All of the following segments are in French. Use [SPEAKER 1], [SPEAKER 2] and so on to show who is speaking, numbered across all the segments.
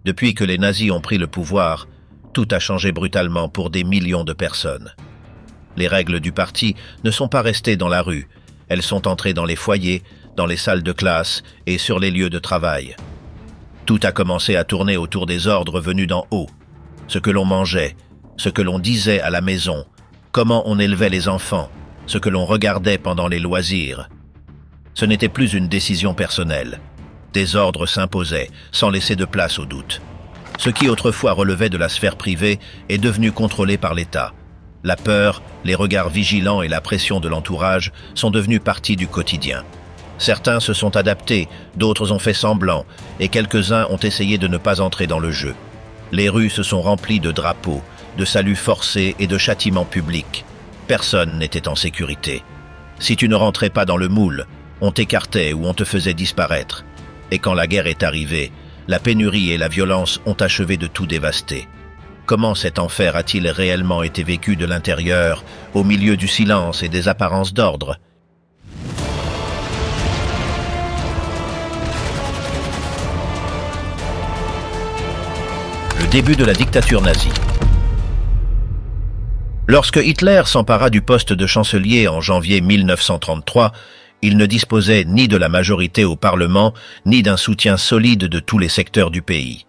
[SPEAKER 1] Depuis que les nazis ont pris le pouvoir, tout a changé brutalement pour des millions de personnes. Les règles du parti ne sont pas restées dans la rue, elles sont entrées dans les foyers, dans les salles de classe et sur les lieux de travail. Tout a commencé à tourner autour des ordres venus d'en haut. Ce que l'on mangeait, ce que l'on disait à la maison, comment on élevait les enfants, ce que l'on regardait pendant les loisirs. Ce n'était plus une décision personnelle. Des ordres s'imposaient, sans laisser de place au doute. Ce qui autrefois relevait de la sphère privée est devenu contrôlé par l'État. La peur, les regards vigilants et la pression de l'entourage sont devenus partie du quotidien. Certains se sont adaptés, d'autres ont fait semblant, et quelques-uns ont essayé de ne pas entrer dans le jeu. Les rues se sont remplies de drapeaux, de saluts forcés et de châtiments publics. Personne n'était en sécurité. Si tu ne rentrais pas dans le moule, on t'écartait ou on te faisait disparaître. Et quand la guerre est arrivée, la pénurie et la violence ont achevé de tout dévaster. Comment cet enfer a-t-il réellement été vécu de l'intérieur, au milieu du silence et des apparences d'ordre ? Le début de la dictature nazie. Lorsque Hitler s'empara du poste de chancelier en janvier 1933, il ne disposait ni de la majorité au Parlement, ni d'un soutien solide de tous les secteurs du pays.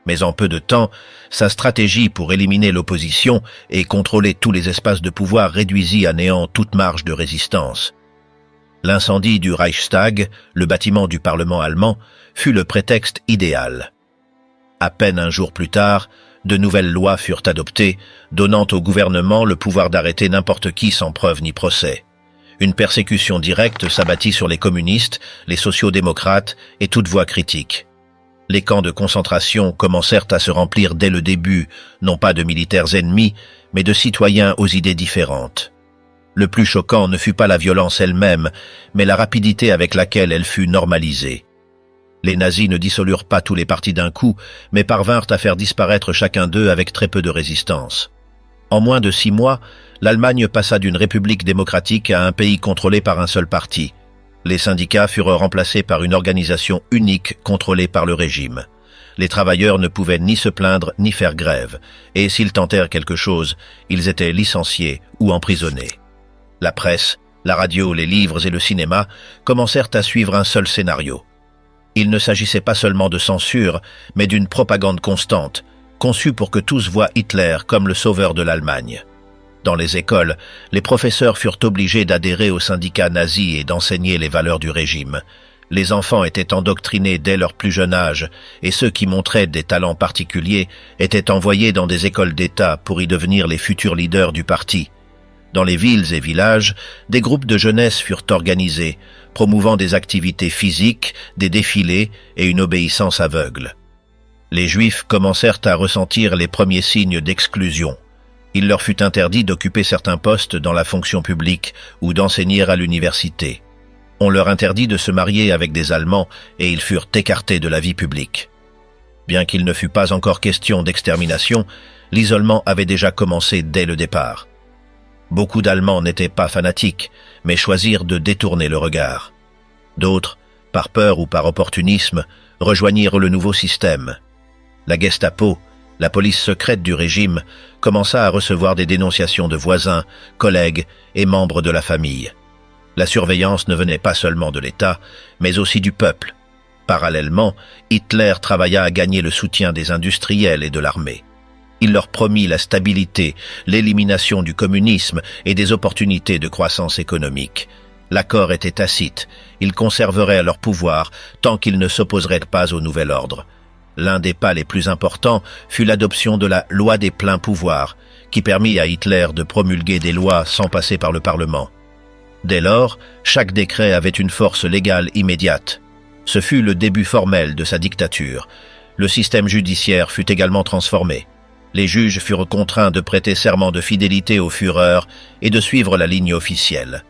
[SPEAKER 1] Mais en peu de temps, sa stratégie pour éliminer l'opposition et contrôler tous les espaces de pouvoir réduisit à néant toute marge de résistance. L'incendie du Reichstag, le bâtiment du Parlement allemand, fut le prétexte idéal. À peine un jour plus tard, de nouvelles lois furent adoptées, donnant au gouvernement le pouvoir d'arrêter n'importe qui sans preuve ni procès. Une persécution directe s'abattit sur les communistes, les sociaux-démocrates et toute voix critique. Les camps de concentration commencèrent à se remplir dès le début, non pas de militaires ennemis, mais de citoyens aux idées différentes. Le plus choquant ne fut pas la violence elle-même, mais la rapidité avec laquelle elle fut normalisée. Les nazis ne dissolurent pas tous les partis d'un coup, mais parvinrent à faire disparaître chacun d'eux avec très peu de résistance. En moins de 6 mois, l'Allemagne passa d'une république démocratique à un pays contrôlé par un seul parti. Les syndicats furent remplacés par une organisation unique contrôlée par le régime. Les travailleurs ne pouvaient ni se plaindre ni faire grève, et s'ils tentèrent quelque chose, ils étaient licenciés ou emprisonnés. La presse, la radio, les livres et le cinéma commencèrent à suivre un seul scénario. Il ne s'agissait pas seulement de censure, mais d'une propagande constante, conçue pour que tous voient Hitler comme le sauveur de l'Allemagne. Dans les écoles, les professeurs furent obligés d'adhérer aux syndicats nazis et d'enseigner les valeurs du régime. Les enfants étaient endoctrinés dès leur plus jeune âge, et ceux qui montraient des talents particuliers étaient envoyés dans des écoles d'État pour y devenir les futurs leaders du parti. Dans les villes et villages, des groupes de jeunesse furent organisés, promouvant des activités physiques, des défilés et une obéissance aveugle. Les Juifs commencèrent à ressentir les premiers signes d'exclusion. Il leur fut interdit d'occuper certains postes dans la fonction publique ou d'enseigner à l'université. On leur interdit de se marier avec des Allemands et ils furent écartés de la vie publique. Bien qu'il ne fût pas encore question d'extermination, l'isolement avait déjà commencé dès le départ. Beaucoup d'Allemands n'étaient pas fanatiques, mais choisirent de détourner le regard. D'autres, par peur ou par opportunisme, rejoignirent le nouveau système. La Gestapo, la police secrète du régime, commença à recevoir des dénonciations de voisins, collègues et membres de la famille. La surveillance ne venait pas seulement de l'État, mais aussi du peuple. Parallèlement, Hitler travailla à gagner le soutien des industriels et de l'armée. Il leur promit la stabilité, l'élimination du communisme et des opportunités de croissance économique. L'accord était tacite, ils conserveraient leur pouvoir tant qu'ils ne s'opposeraient pas au nouvel ordre. L'un des pas les plus importants fut l'adoption de la loi des pleins pouvoirs, qui permit à Hitler de promulguer des lois sans passer par le Parlement. Dès lors, chaque décret avait une force légale immédiate. Ce fut le début formel de sa dictature. Le système judiciaire fut également transformé. Les juges furent contraints de prêter serment de fidélité au Führer et de suivre la ligne officielle.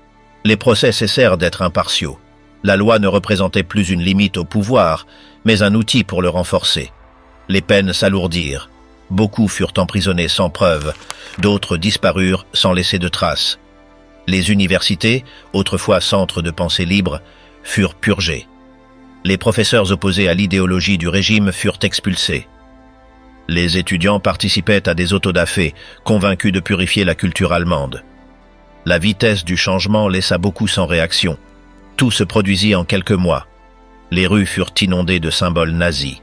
[SPEAKER 1] Les procès cessèrent d'être impartiaux. La loi ne représentait plus une limite au pouvoir, mais un outil pour le renforcer. Les peines s'alourdirent. Beaucoup furent emprisonnés sans preuve, d'autres disparurent sans laisser de traces. Les universités, autrefois centres de pensée libre, furent purgées. Les professeurs opposés à l'idéologie du régime furent expulsés. Les étudiants participaient à des autodafés, convaincus de purifier la culture allemande. La vitesse du changement laissa beaucoup sans réaction. Tout se produisit en quelques mois. Les rues furent inondées de symboles nazis.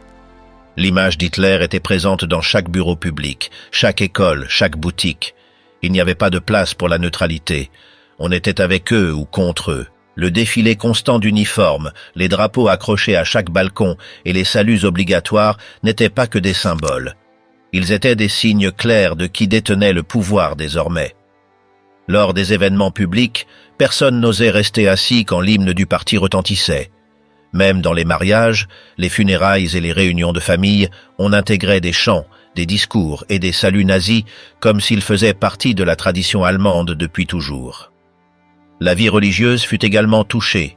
[SPEAKER 1] L'image d'Hitler était présente dans chaque bureau public, chaque école, chaque boutique. Il n'y avait pas de place pour la neutralité. On était avec eux ou contre eux. Le défilé constant d'uniformes, les drapeaux accrochés à chaque balcon et les saluts obligatoires n'étaient pas que des symboles. Ils étaient des signes clairs de qui détenait le pouvoir désormais. Lors des événements publics, personne n'osait rester assis quand l'hymne du parti retentissait. Même dans les mariages, les funérailles et les réunions de famille, on intégrait des chants, des discours et des saluts nazis comme s'ils faisaient partie de la tradition allemande depuis toujours. La vie religieuse fut également touchée.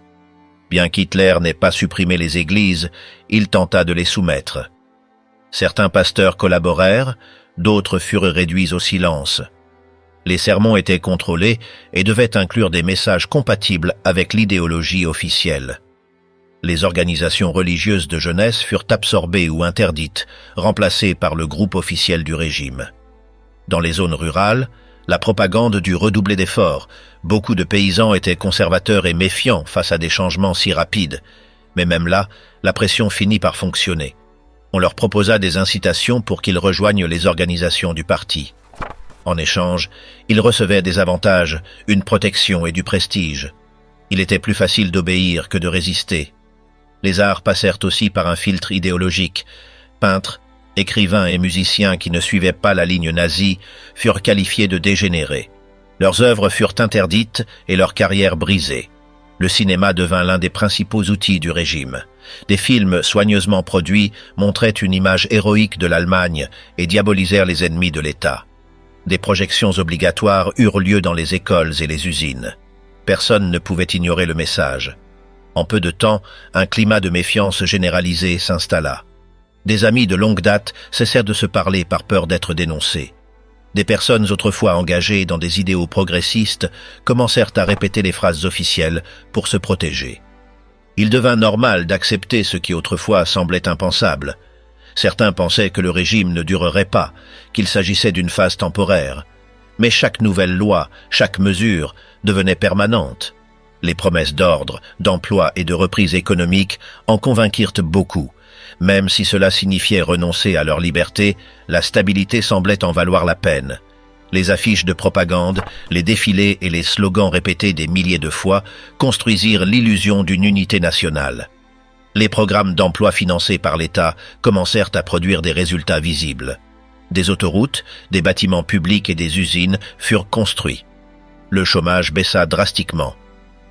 [SPEAKER 1] Bien qu'Hitler n'ait pas supprimé les églises, il tenta de les soumettre. Certains pasteurs collaborèrent, d'autres furent réduits au silence. Les sermons étaient contrôlés et devaient inclure des messages compatibles avec l'idéologie officielle. Les organisations religieuses de jeunesse furent absorbées ou interdites, remplacées par le groupe officiel du régime. Dans les zones rurales, la propagande dut redoubler d'efforts. Beaucoup de paysans étaient conservateurs et méfiants face à des changements si rapides. Mais même là, la pression finit par fonctionner. On leur proposa des incitations pour qu'ils rejoignent les organisations du parti. En échange, ils recevaient des avantages, une protection et du prestige. Il était plus facile d'obéir que de résister. Les arts passèrent aussi par un filtre idéologique. Peintres, écrivains et musiciens qui ne suivaient pas la ligne nazie furent qualifiés de dégénérés. Leurs œuvres furent interdites et leurs carrières brisées. Le cinéma devint l'un des principaux outils du régime. Des films soigneusement produits montraient une image héroïque de l'Allemagne et diabolisèrent les ennemis de l'État. Des projections obligatoires eurent lieu dans les écoles et les usines. Personne ne pouvait ignorer le message. En peu de temps, un climat de méfiance généralisé s'installa. Des amis de longue date cessèrent de se parler par peur d'être dénoncés. Des personnes autrefois engagées dans des idéaux progressistes commencèrent à répéter les phrases officielles pour se protéger. Il devint normal d'accepter ce qui autrefois semblait impensable. Certains pensaient que le régime ne durerait pas, qu'il s'agissait d'une phase temporaire. Mais chaque nouvelle loi, chaque mesure devenait permanente. Les promesses d'ordre, d'emploi et de reprise économique en convainquirent beaucoup. Même si cela signifiait renoncer à leur liberté, la stabilité semblait en valoir la peine. Les affiches de propagande, les défilés et les slogans répétés des milliers de fois construisirent l'illusion d'une unité nationale. Les programmes d'emploi financés par l'État commencèrent à produire des résultats visibles. Des autoroutes, des bâtiments publics et des usines furent construits. Le chômage baissa drastiquement.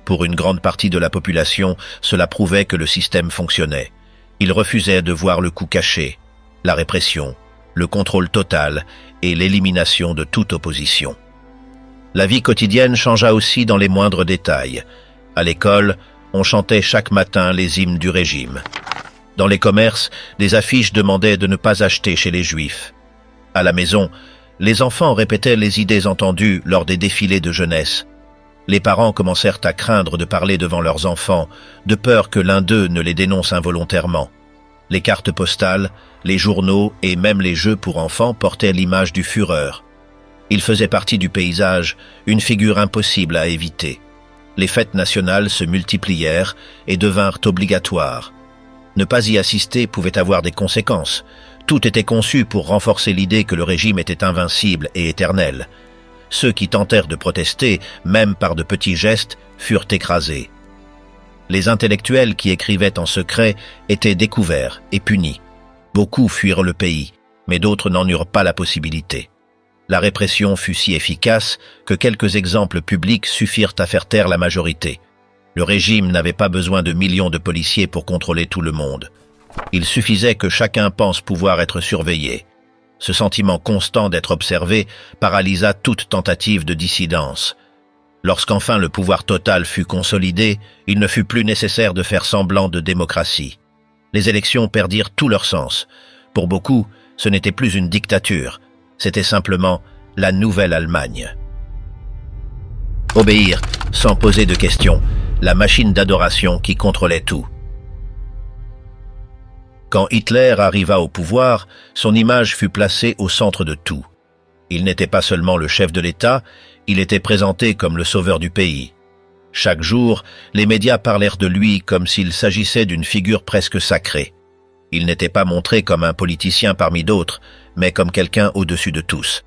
[SPEAKER 1] Pour une grande partie de la population, cela prouvait que le système fonctionnait. Ils refusaient de voir le coup caché, la répression, le contrôle total et l'élimination de toute opposition. La vie quotidienne changea aussi dans les moindres détails. À l'école, on chantait chaque matin les hymnes du régime. Dans les commerces, des affiches demandaient de ne pas acheter chez les Juifs. À la maison, les enfants répétaient les idées entendues lors des défilés de jeunesse. Les parents commencèrent à craindre de parler devant leurs enfants, de peur que l'un d'eux ne les dénonce involontairement. Les cartes postales, les journaux et même les jeux pour enfants portaient l'image du Führer. Il faisait partie du paysage, une figure impossible à éviter. Les fêtes nationales se multiplièrent et devinrent obligatoires. Ne pas y assister pouvait avoir des conséquences. Tout était conçu pour renforcer l'idée que le régime était invincible et éternel. Ceux qui tentèrent de protester, même par de petits gestes, furent écrasés. Les intellectuels qui écrivaient en secret étaient découverts et punis. Beaucoup fuirent le pays, mais d'autres n'en eurent pas la possibilité. La répression fut si efficace que quelques exemples publics suffirent à faire taire la majorité. Le régime n'avait pas besoin de millions de policiers pour contrôler tout le monde. Il suffisait que chacun pense pouvoir être surveillé. Ce sentiment constant d'être observé paralysa toute tentative de dissidence. Lorsqu'enfin le pouvoir total fut consolidé, il ne fut plus nécessaire de faire semblant de démocratie. Les élections perdirent tout leur sens. Pour beaucoup, ce n'était plus une dictature, c'était simplement la nouvelle Allemagne. Obéir, sans poser de questions, la machine d'adoration qui contrôlait tout. Quand Hitler arriva au pouvoir, son image fut placée au centre de tout. Il n'était pas seulement le chef de l'État, il était présenté comme le sauveur du pays. Chaque jour, les médias parlèrent de lui comme s'il s'agissait d'une figure presque sacrée. Il n'était pas montré comme un politicien parmi d'autres, mais comme quelqu'un au-dessus de tous.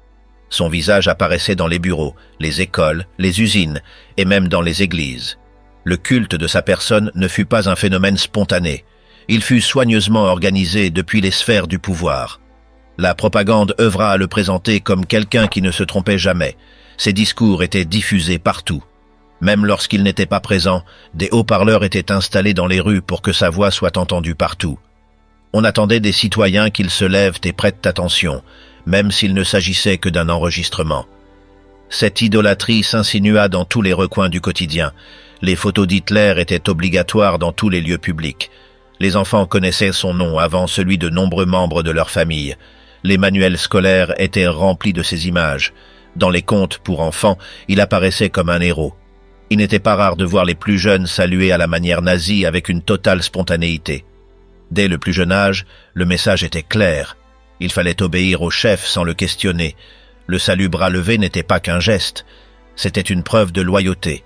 [SPEAKER 1] Son visage apparaissait dans les bureaux, les écoles, les usines et même dans les églises. Le culte de sa personne ne fut pas un phénomène spontané. Il fut soigneusement organisé depuis les sphères du pouvoir. La propagande œuvra à le présenter comme quelqu'un qui ne se trompait jamais. Ses discours étaient diffusés partout. Même lorsqu'il n'était pas présent, des haut-parleurs étaient installés dans les rues pour que sa voix soit entendue partout. On attendait des citoyens qu'ils se lèvent et prêtent attention, même s'il ne s'agissait que d'un enregistrement. Cette idolâtrie s'insinua dans tous les recoins du quotidien. Les photos d'Hitler étaient obligatoires dans tous les lieux publics. Les enfants connaissaient son nom avant celui de nombreux membres de leur famille. Les manuels scolaires étaient remplis de ses images. Dans les contes pour enfants, il apparaissait comme un héros. Il n'était pas rare de voir les plus jeunes saluer à la manière nazie avec une totale spontanéité. Dès le plus jeune âge, le message était clair. Il fallait obéir au chef sans le questionner. Le salut bras levé n'était pas qu'un geste, c'était une preuve de loyauté.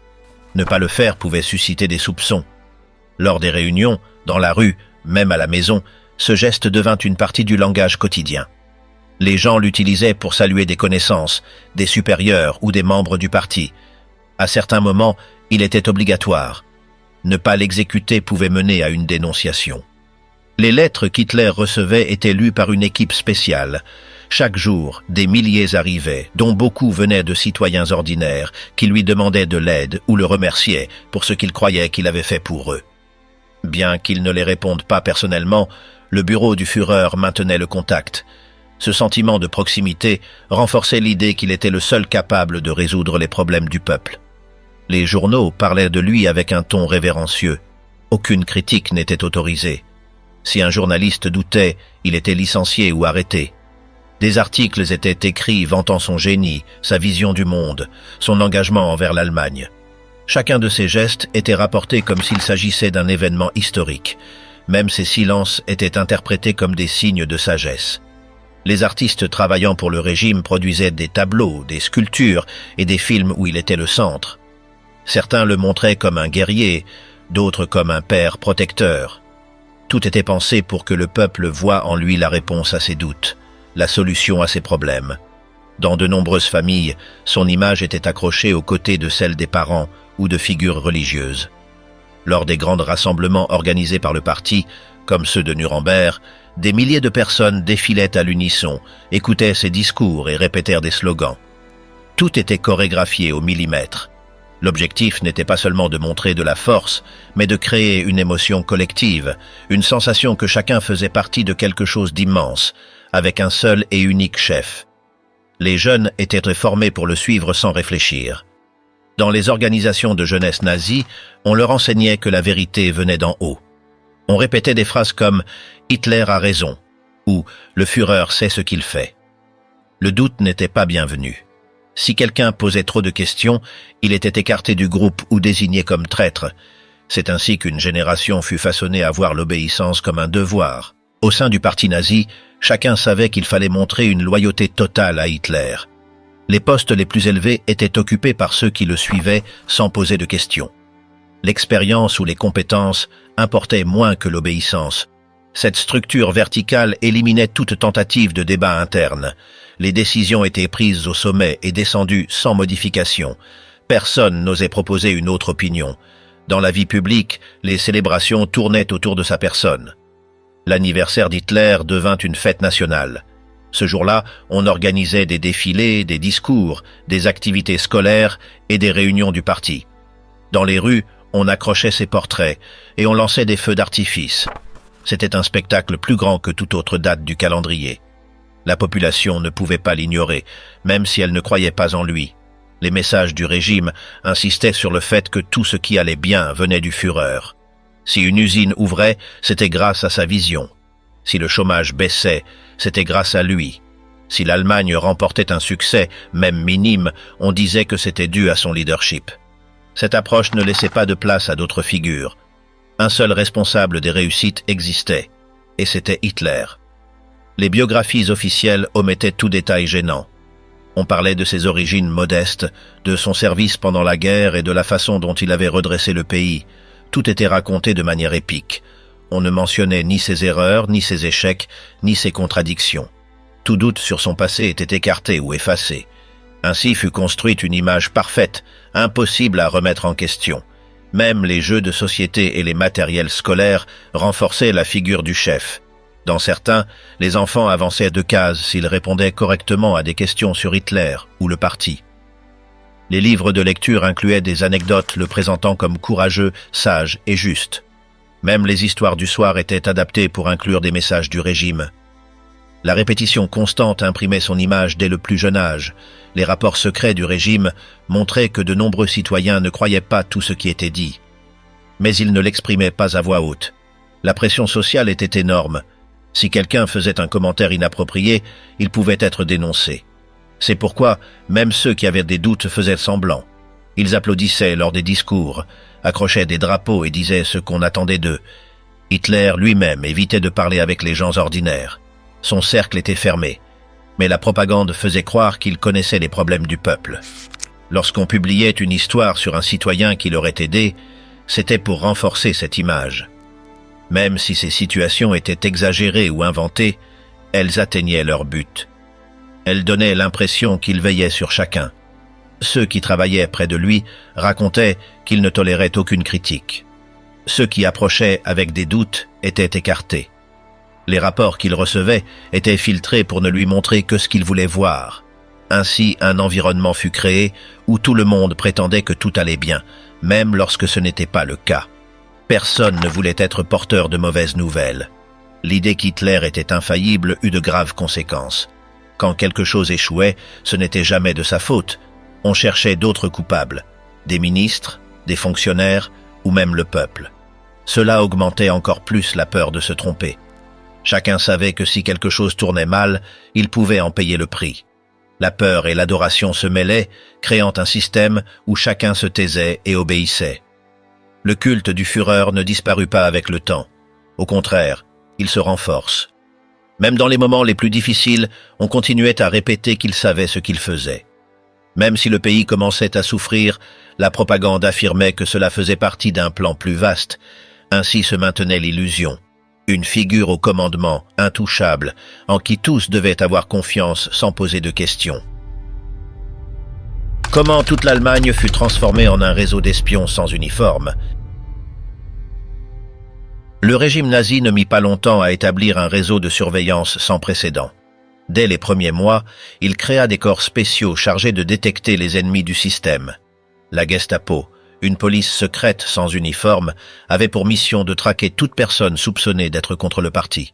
[SPEAKER 1] Ne pas le faire pouvait susciter des soupçons. Lors des réunions, dans la rue, même à la maison, ce geste devint une partie du langage quotidien. Les gens l'utilisaient pour saluer des connaissances, des supérieurs ou des membres du parti. À certains moments, il était obligatoire. Ne pas l'exécuter pouvait mener à une dénonciation. Les lettres qu'Hitler recevait étaient lues par une équipe spéciale. Chaque jour, des milliers arrivaient, dont beaucoup venaient de citoyens ordinaires, qui lui demandaient de l'aide ou le remerciaient pour ce qu'ils croyaient qu'il avait fait pour eux. Bien qu'il ne les réponde pas personnellement, le bureau du Führer maintenait le contact. Ce sentiment de proximité renforçait l'idée qu'il était le seul capable de résoudre les problèmes du peuple. Les journaux parlaient de lui avec un ton révérencieux. Aucune critique n'était autorisée. Si un journaliste doutait, il était licencié ou arrêté. Des articles étaient écrits vantant son génie, sa vision du monde, son engagement envers l'Allemagne. Chacun de ces gestes était rapporté comme s'il s'agissait d'un événement historique. Même ses silences étaient interprétés comme des signes de sagesse. Les artistes travaillant pour le régime produisaient des tableaux, des sculptures et des films où il était le centre. Certains le montraient comme un guerrier, d'autres comme un père protecteur. Tout était pensé pour que le peuple voie en lui la réponse à ses doutes, la solution à ses problèmes. Dans de nombreuses familles, son image était accrochée aux côtés de celle des parents ou de figures religieuses. Lors des grands rassemblements organisés par le parti, comme ceux de Nuremberg, des milliers de personnes défilaient à l'unisson, écoutaient ses discours et répétèrent des slogans. Tout était chorégraphié au millimètre. L'objectif n'était pas seulement de montrer de la force, mais de créer une émotion collective, une sensation que chacun faisait partie de quelque chose d'immense, avec un seul et unique chef. Les jeunes étaient formés pour le suivre sans réfléchir. Dans les organisations de jeunesse nazie, on leur enseignait que la vérité venait d'en haut. On répétait des phrases comme « Hitler a raison » ou « Le Führer sait ce qu'il fait ». Le doute n'était pas bienvenu. Si quelqu'un posait trop de questions, il était écarté du groupe ou désigné comme traître. C'est ainsi qu'une génération fut façonnée à voir l'obéissance comme un devoir. Au sein du parti nazi, chacun savait qu'il fallait montrer une loyauté totale à Hitler. Les postes les plus élevés étaient occupés par ceux qui le suivaient sans poser de questions. L'expérience ou les compétences importaient moins que l'obéissance. Cette structure verticale éliminait toute tentative de débat interne. Les décisions étaient prises au sommet et descendues sans modification. Personne n'osait proposer une autre opinion. Dans la vie publique, les célébrations tournaient autour de sa personne. L'anniversaire d'Hitler devint une fête nationale. Ce jour-là, on organisait des défilés, des discours, des activités scolaires et des réunions du parti. Dans les rues, on accrochait ses portraits et on lançait des feux d'artifice. C'était un spectacle plus grand que toute autre date du calendrier. La population ne pouvait pas l'ignorer, même si elle ne croyait pas en lui. Les messages du régime insistaient sur le fait que tout ce qui allait bien venait du Führer. Si une usine ouvrait, c'était grâce à sa vision. Si le chômage baissait, c'était grâce à lui. Si l'Allemagne remportait un succès, même minime, on disait que c'était dû à son leadership. Cette approche ne laissait pas de place à d'autres figures. Un seul responsable des réussites existait. et c'était Hitler. Les biographies officielles omettaient tout détail gênant. On parlait de ses origines modestes, de son service pendant la guerre et de la façon dont il avait redressé le pays. Tout était raconté de manière épique. On ne mentionnait ni ses erreurs, ni ses échecs, ni ses contradictions. Tout doute sur son passé était écarté ou effacé. Ainsi fut construite une image parfaite, impossible à remettre en question. Même les jeux de société et les matériels scolaires renforçaient la figure du chef. Dans certains, les enfants avançaient de cases s'ils répondaient correctement à des questions sur Hitler ou le parti. Les livres de lecture incluaient des anecdotes le présentant comme courageux, sage et juste. Même les histoires du soir étaient adaptées pour inclure des messages du régime. La répétition constante imprimait son image dès le plus jeune âge. Les rapports secrets du régime montraient que de nombreux citoyens ne croyaient pas tout ce qui était dit. Mais ils ne l'exprimaient pas à voix haute. La pression sociale était énorme. Si quelqu'un faisait un commentaire inapproprié, il pouvait être dénoncé. C'est pourquoi même ceux qui avaient des doutes faisaient semblant. Ils applaudissaient lors des discours, accrochaient des drapeaux et disaient ce qu'on attendait d'eux. Hitler lui-même évitait de parler avec les gens ordinaires. Son cercle était fermé, mais la propagande faisait croire qu'il connaissait les problèmes du peuple. Lorsqu'on publiait une histoire sur un citoyen qui l'aurait aidé, c'était pour renforcer cette image. Même si ces situations étaient exagérées ou inventées, elles atteignaient leur but. Elles donnaient l'impression qu'il veillait sur chacun. Ceux qui travaillaient près de lui racontaient qu'il ne tolérait aucune critique. Ceux qui approchaient avec des doutes étaient écartés. Les rapports qu'il recevait étaient filtrés pour ne lui montrer que ce qu'il voulait voir. Ainsi, un environnement fut créé où tout le monde prétendait que tout allait bien, même lorsque ce n'était pas le cas. Personne ne voulait être porteur de mauvaises nouvelles. L'idée qu'Hitler était infaillible eut de graves conséquences. Quand quelque chose échouait, ce n'était jamais de sa faute. On cherchait d'autres coupables, des ministres, des fonctionnaires ou même le peuple. Cela augmentait encore plus la peur de se tromper. Chacun savait que si quelque chose tournait mal, il pouvait en payer le prix. La peur et l'adoration se mêlaient, créant un système où chacun se taisait et obéissait. Le culte du Führer ne disparut pas avec le temps. Au contraire, il se renforce. Même dans les moments les plus difficiles, on continuait à répéter qu'il savait ce qu'il faisait. Même si le pays commençait à souffrir, la propagande affirmait que cela faisait partie d'un plan plus vaste. Ainsi se maintenait l'illusion. Une figure au commandement, intouchable, en qui tous devaient avoir confiance sans poser de questions. Comment toute l'Allemagne fut transformée en un réseau d'espions sans uniforme. Le régime nazi ne mit pas longtemps à établir un réseau de surveillance sans précédent. Dès les premiers mois, il créa des corps spéciaux chargés de détecter les ennemis du système. La Gestapo, une police secrète sans uniforme, avait pour mission de traquer toute personne soupçonnée d'être contre le parti.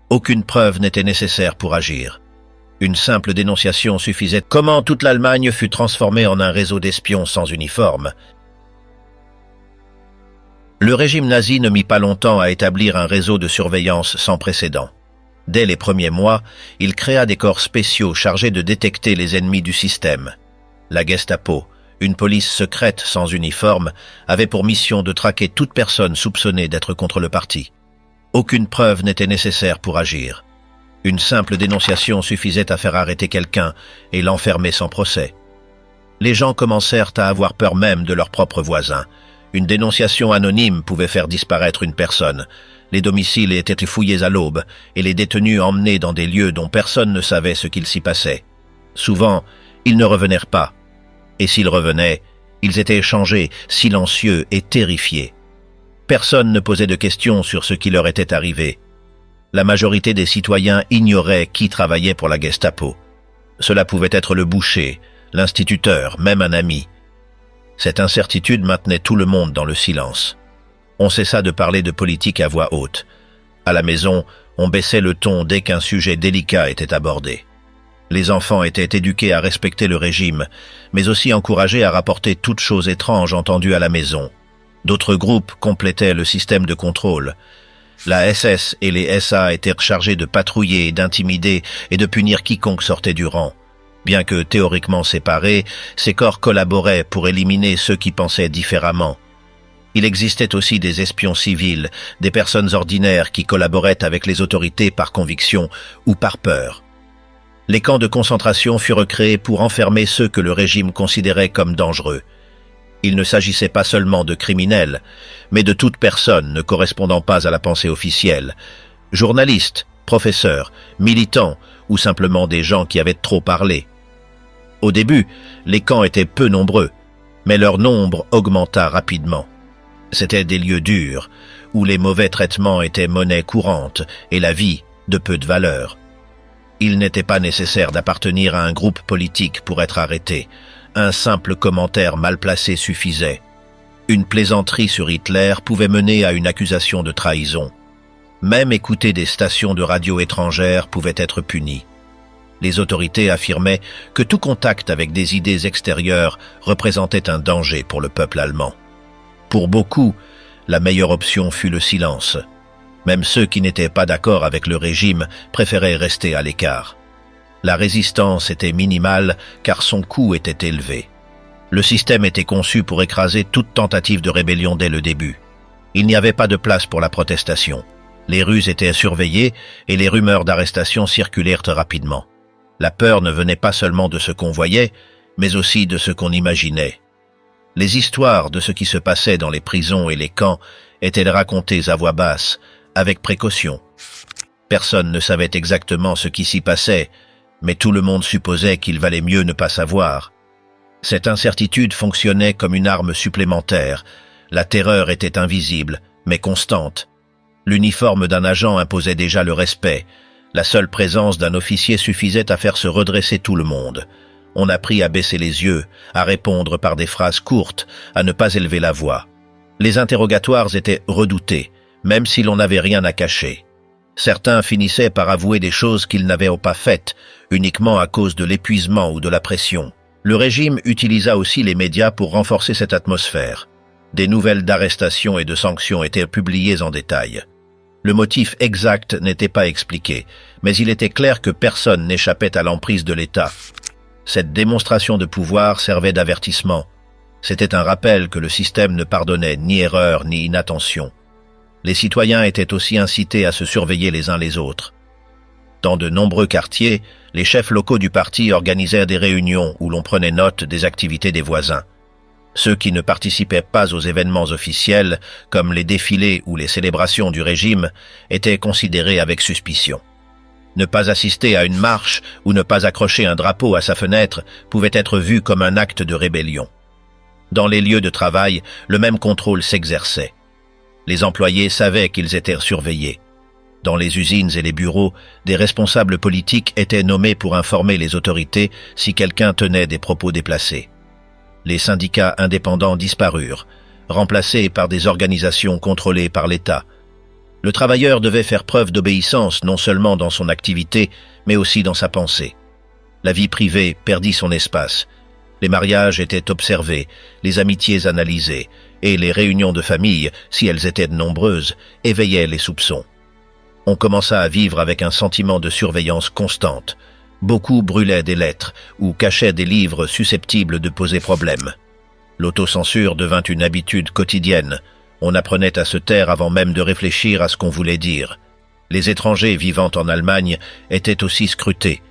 [SPEAKER 1] Aucune preuve n'était nécessaire pour agir. Une simple dénonciation suffisait. Comment toute l'Allemagne fut transformée en un réseau d'espions sans uniforme. Le régime nazi ne mit pas longtemps à établir un réseau de surveillance sans précédent. Dès les premiers mois, il créa des corps spéciaux chargés de détecter les ennemis du système. La Gestapo, une police secrète sans uniforme, avait pour mission de traquer toute personne soupçonnée d'être contre le parti. Aucune preuve n'était nécessaire pour agir. Une simple dénonciation suffisait à faire arrêter quelqu'un et l'enfermer sans procès. Les gens commencèrent à avoir peur même de leurs propres voisins. Une dénonciation anonyme pouvait faire disparaître une personne. Les domiciles étaient fouillés à l'aube et les détenus emmenés dans des lieux dont personne ne savait ce qu'il s'y passait. Souvent, ils ne revenaient pas. Et s'ils revenaient, ils étaient échangés, silencieux et terrifiés. Personne ne posait de questions sur ce qui leur était arrivé. La majorité des citoyens ignoraient qui travaillait pour la Gestapo. Cela pouvait être le boucher, l'instituteur, même un ami. Cette incertitude maintenait tout le monde dans le silence. On cessa de parler de politique à voix haute. À la maison, on baissait le ton dès qu'un sujet délicat était abordé. Les enfants étaient éduqués à respecter le régime, mais aussi encouragés à rapporter toute chose étrange entendue à la maison. D'autres groupes complétaient le système de contrôle. La SS et les SA étaient chargés de patrouiller, d'intimider et de punir quiconque sortait du rang. Bien que théoriquement séparés, ces corps collaboraient pour éliminer ceux qui pensaient différemment. Il existait aussi des espions civils, des personnes ordinaires qui collaboraient avec les autorités par conviction ou par peur. Les camps de concentration furent créés pour enfermer ceux que le régime considérait comme dangereux. Il ne s'agissait pas seulement de criminels, mais de toute personne ne correspondant pas à la pensée officielle, journalistes, professeurs, militants ou simplement des gens qui avaient trop parlé. Au début, les camps étaient peu nombreux, mais leur nombre augmenta rapidement. C'étaient des lieux durs, où les mauvais traitements étaient monnaie courante et la vie de peu de valeur. Il n'était pas nécessaire d'appartenir à un groupe politique pour être arrêté. Un simple commentaire mal placé suffisait. Une plaisanterie sur Hitler pouvait mener à une accusation de trahison. Même écouter des stations de radio étrangères pouvait être puni. Les autorités affirmaient que tout contact avec des idées extérieures représentait un danger pour le peuple allemand. Pour beaucoup, la meilleure option fut le silence. Même ceux qui n'étaient pas d'accord avec le régime préféraient rester à l'écart. La résistance était minimale car son coût était élevé. Le système était conçu pour écraser toute tentative de rébellion dès le début. Il n'y avait pas de place pour la protestation. Les rues étaient surveillées et les rumeurs d'arrestation circulèrent rapidement. La peur ne venait pas seulement de ce qu'on voyait, mais aussi de ce qu'on imaginait. Les histoires de ce qui se passait dans les prisons et les camps étaient racontées à voix basse, avec précaution. Personne ne savait exactement ce qui s'y passait, mais tout le monde supposait qu'il valait mieux ne pas savoir. Cette incertitude fonctionnait comme une arme supplémentaire. La terreur était invisible, mais constante. L'uniforme d'un agent imposait déjà le respect. La seule présence d'un officier suffisait à faire se redresser tout le monde. On apprit à baisser les yeux, à répondre par des phrases courtes, à ne pas élever la voix. Les interrogatoires étaient redoutés, même si l'on n'avait rien à cacher. Certains finissaient par avouer des choses qu'ils n'avaient pas faites, uniquement à cause de l'épuisement ou de la pression. Le régime utilisa aussi les médias pour renforcer cette atmosphère. Des nouvelles d'arrestations et de sanctions étaient publiées en détail. Le motif exact n'était pas expliqué, mais il était clair que personne n'échappait à l'emprise de l'État. Cette démonstration de pouvoir servait d'avertissement. C'était un rappel que le système ne pardonnait ni erreur ni inattention. Les citoyens étaient aussi incités à se surveiller les uns les autres. Dans de nombreux quartiers, les chefs locaux du parti organisèrent des réunions où l'on prenait note des activités des voisins. Ceux qui ne participaient pas aux événements officiels, comme les défilés ou les célébrations du régime, étaient considérés avec suspicion. Ne pas assister à une marche ou ne pas accrocher un drapeau à sa fenêtre pouvait être vu comme un acte de rébellion. Dans les lieux de travail, le même contrôle s'exerçait. Les employés savaient qu'ils étaient surveillés. Dans les usines et les bureaux, des responsables politiques étaient nommés pour informer les autorités si quelqu'un tenait des propos déplacés. Les syndicats indépendants disparurent, remplacés par des organisations contrôlées par l'État. Le travailleur devait faire preuve d'obéissance non seulement dans son activité, mais aussi dans sa pensée. La vie privée perdit son espace. Les mariages étaient observés, les amitiés analysées, et les réunions de famille, si elles étaient nombreuses, éveillaient les soupçons. On commença à vivre avec un sentiment de surveillance constante. Beaucoup brûlaient des lettres ou cachaient des livres susceptibles de poser problème. L'autocensure devint une habitude quotidienne. On apprenait à se taire avant même de réfléchir à ce qu'on voulait dire. Les étrangers vivant en Allemagne étaient aussi scrutés.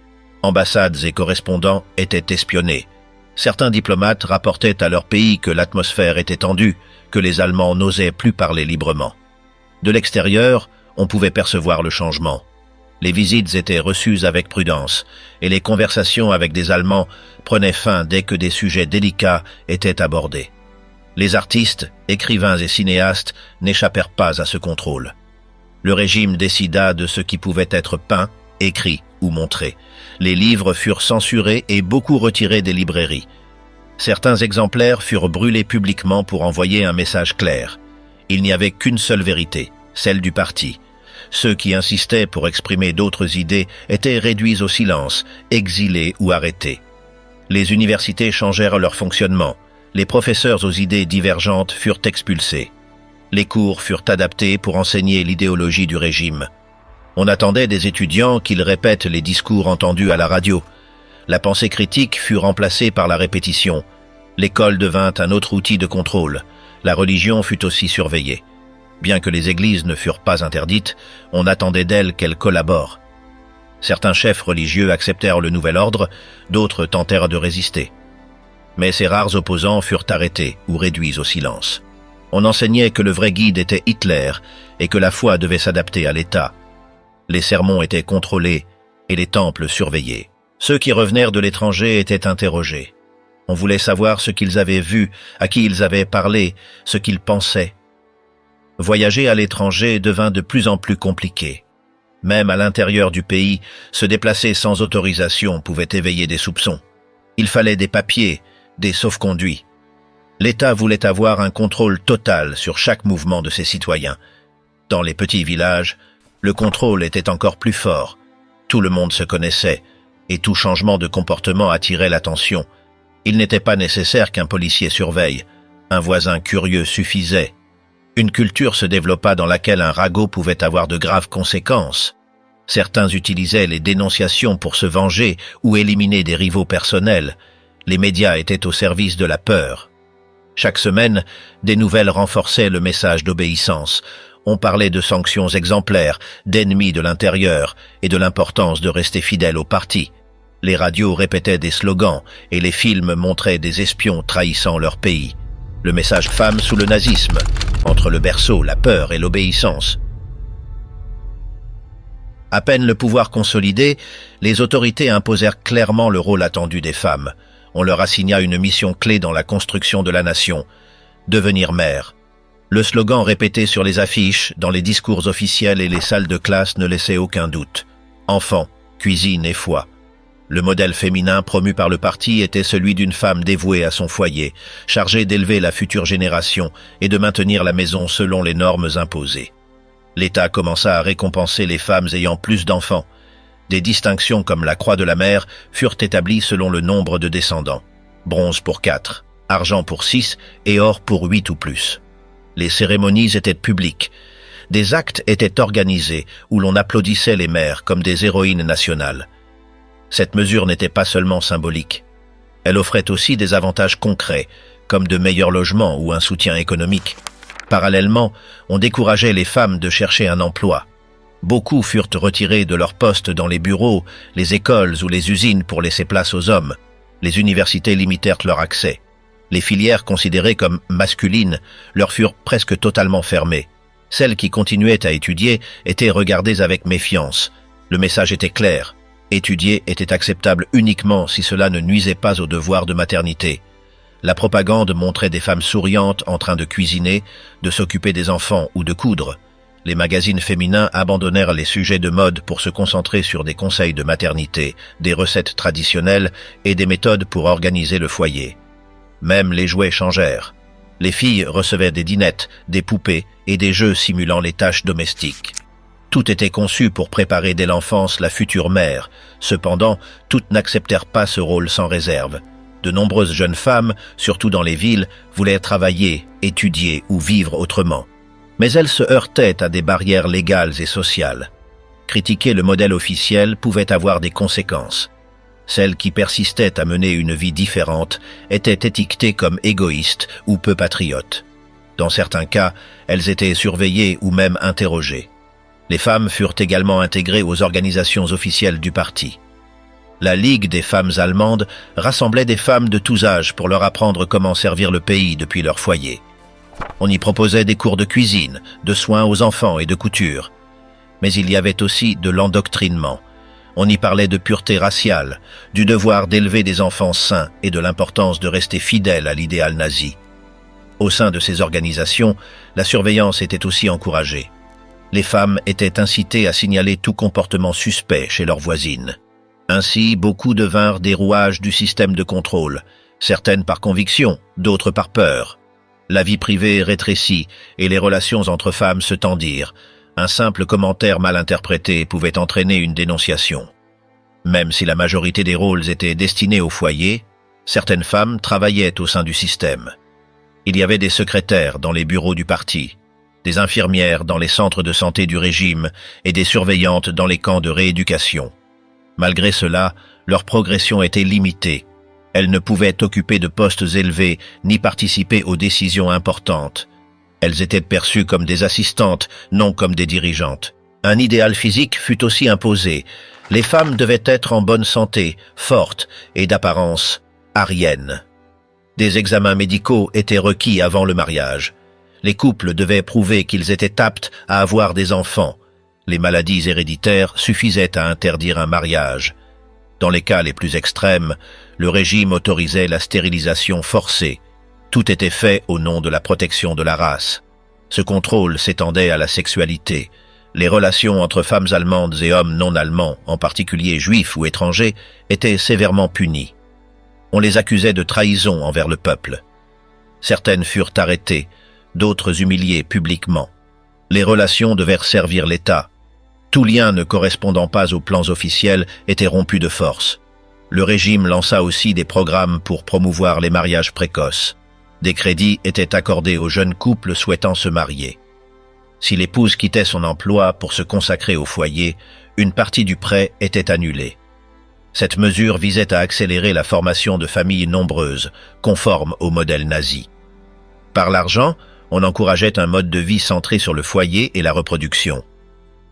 [SPEAKER 1] Ambassades et correspondants étaient espionnés. Certains diplomates rapportaient à leur pays que l'atmosphère était tendue, que les Allemands n'osaient plus parler librement. De l'extérieur, on pouvait percevoir le changement. Les visites étaient reçues avec prudence, et les conversations avec des Allemands prenaient fin dès que des sujets délicats étaient abordés. Les artistes, écrivains et cinéastes n'échappèrent pas à ce contrôle. Le régime décida de ce qui pouvait être peint, écrit ou montré. Les livres furent censurés et beaucoup retirés des librairies. Certains exemplaires furent brûlés publiquement pour envoyer un message clair. Il n'y avait qu'une seule vérité, celle du parti. Ceux qui insistaient pour exprimer d'autres idées étaient réduits au silence, exilés ou arrêtés. Les universités changèrent leur fonctionnement. Les professeurs aux idées divergentes furent expulsés. Les cours furent adaptés pour enseigner l'idéologie du régime. On attendait des étudiants qu'ils répètent les discours entendus à la radio. La pensée critique fut remplacée par la répétition. L'école devint un autre outil de contrôle. La religion fut aussi surveillée. Bien que les églises ne furent pas interdites, on attendait d'elles qu'elles collaborent. Certains chefs religieux acceptèrent le nouvel ordre, d'autres tentèrent de résister. Mais ces rares opposants furent arrêtés ou réduits au silence. On enseignait que le vrai guide était Hitler et que la foi devait s'adapter à l'État. Les sermons étaient contrôlés et les temples surveillés. Ceux qui revenaient de l'étranger étaient interrogés. On voulait savoir ce qu'ils avaient vu, à qui ils avaient parlé, ce qu'ils pensaient. Voyager à l'étranger devint de plus en plus compliqué. Même à l'intérieur du pays, se déplacer sans autorisation pouvait éveiller des soupçons. Il fallait des papiers, des sauf-conduits. L'État voulait avoir un contrôle total sur chaque mouvement de ses citoyens. Dans les petits villages, le contrôle était encore plus fort. Tout le monde se connaissait, et tout changement de comportement attirait l'attention. Il n'était pas nécessaire qu'un policier surveille. Un voisin curieux suffisait. Une culture se développa dans laquelle un ragot pouvait avoir de graves conséquences. Certains utilisaient les dénonciations pour se venger ou éliminer des rivaux personnels. Les médias étaient au service de la peur. Chaque semaine, des nouvelles renforçaient le message d'obéissance. On parlait de sanctions exemplaires, d'ennemis de l'intérieur et de l'importance de rester fidèle au parti. Les radios répétaient des slogans et les films montraient des espions trahissant leur pays. Le message femme sous le nazisme, entre le berceau, la peur et l'obéissance. À peine le pouvoir consolidé, les autorités imposèrent clairement le rôle attendu des femmes. On leur assigna une mission clé dans la construction de la nation, devenir mère. Le slogan répété sur les affiches, dans les discours officiels et les salles de classe ne laissait aucun doute. Enfant, cuisine et foi. Le modèle féminin promu par le parti était celui d'une femme dévouée à son foyer, chargée d'élever la future génération et de maintenir la maison selon les normes imposées. L'État commença à récompenser les femmes ayant plus d'enfants. Des distinctions comme la Croix de la Mer furent établies selon le nombre de descendants. Bronze pour 4, argent pour 6 et or pour 8 ou plus. Les cérémonies étaient publiques. Des actes étaient organisés où l'on applaudissait les mères comme des héroïnes nationales. Cette mesure n'était pas seulement symbolique. Elle offrait aussi des avantages concrets, comme de meilleurs logements ou un soutien économique. Parallèlement, on décourageait les femmes de chercher un emploi. Beaucoup furent retirés de leurs postes dans les bureaux, les écoles ou les usines pour laisser place aux hommes. Les universités limitèrent leur accès. Les filières considérées comme masculines leur furent presque totalement fermées. Celles qui continuaient à étudier étaient regardées avec méfiance. Le message était clair. Étudier était acceptable uniquement si cela ne nuisait pas au devoir de maternité. La propagande montrait des femmes souriantes en train de cuisiner, de s'occuper des enfants ou de coudre. Les magazines féminins abandonnèrent les sujets de mode pour se concentrer sur des conseils de maternité, des recettes traditionnelles et des méthodes pour organiser le foyer. Même les jouets changèrent. Les filles recevaient des dinettes, des poupées et des jeux simulant les tâches domestiques. Tout était conçu pour préparer dès l'enfance la future mère. Cependant, toutes n'acceptèrent pas ce rôle sans réserve. De nombreuses jeunes femmes, surtout dans les villes, voulaient travailler, étudier ou vivre autrement. Mais elles se heurtaient à des barrières légales et sociales. Critiquer le modèle officiel pouvait avoir des conséquences. Celles qui persistaient à mener une vie différente étaient étiquetées comme égoïstes ou peu patriotes. Dans certains cas, elles étaient surveillées ou même interrogées. Les femmes furent également intégrées aux organisations officielles du parti. La Ligue des femmes allemandes rassemblait des femmes de tous âges pour leur apprendre comment servir le pays depuis leur foyer. On y proposait des cours de cuisine, de soins aux enfants et de couture. Mais il y avait aussi de l'endoctrinement. On y parlait de pureté raciale, du devoir d'élever des enfants sains et de l'importance de rester fidèle à l'idéal nazi. Au sein de ces organisations, la surveillance était aussi encouragée. Les femmes étaient incitées à signaler tout comportement suspect chez leurs voisines. Ainsi, beaucoup devinrent des rouages du système de contrôle, certaines par conviction, d'autres par peur. La vie privée rétrécit et les relations entre femmes se tendirent. Un simple commentaire mal interprété pouvait entraîner une dénonciation. Même si la majorité des rôles étaient destinés au foyer, certaines femmes travaillaient au sein du système. Il y avait des secrétaires dans les bureaux du parti, des infirmières dans les centres de santé du régime et des surveillantes dans les camps de rééducation. Malgré cela, leur progression était limitée. Elles ne pouvaient occuper de postes élevés ni participer aux décisions importantes. Elles étaient perçues comme des assistantes, non comme des dirigeantes. Un idéal physique fut aussi imposé. Les femmes devaient être en bonne santé, fortes et d'apparence arienne. Des examens médicaux étaient requis avant le mariage. Les couples devaient prouver qu'ils étaient aptes à avoir des enfants. Les maladies héréditaires suffisaient à interdire un mariage. Dans les cas les plus extrêmes, le régime autorisait la stérilisation forcée. Tout était fait au nom de la protection de la race. Ce contrôle s'étendait à la sexualité. Les relations entre femmes allemandes et hommes non allemands, en particulier juifs ou étrangers, étaient sévèrement punies. On les accusait de trahison envers le peuple. Certaines furent arrêtées, d'autres humiliées publiquement. Les relations devaient servir l'État. Tout lien ne correspondant pas aux plans officiels était rompu de force. Le régime lança aussi des programmes pour promouvoir les mariages précoces. Des crédits étaient accordés aux jeunes couples souhaitant se marier. Si l'épouse quittait son emploi pour se consacrer au foyer, une partie du prêt était annulée. Cette mesure visait à accélérer la formation de familles nombreuses, conformes au modèle nazi. Par l'argent, on encourageait un mode de vie centré sur le foyer et la reproduction.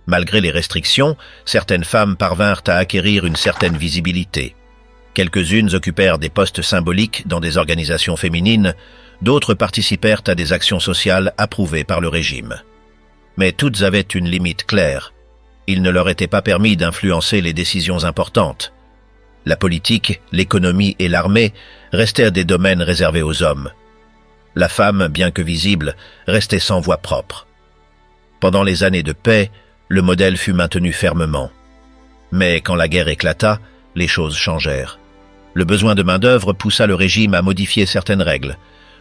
[SPEAKER 1] Malgré les restrictions, certaines femmes parvinrent à acquérir une certaine visibilité. Quelques-unes occupèrent des postes symboliques dans des organisations féminines, d'autres participèrent à des actions sociales approuvées par le régime. Mais toutes avaient une limite claire. Il ne leur était pas permis d'influencer les décisions importantes. La politique, l'économie et l'armée restèrent des domaines réservés aux hommes. La femme, bien que visible, restait sans voix propre. Pendant les années de paix, le modèle fut maintenu fermement. Mais quand la guerre éclata, les choses changèrent. Le besoin de main-d'œuvre poussa le régime à modifier certaines règles.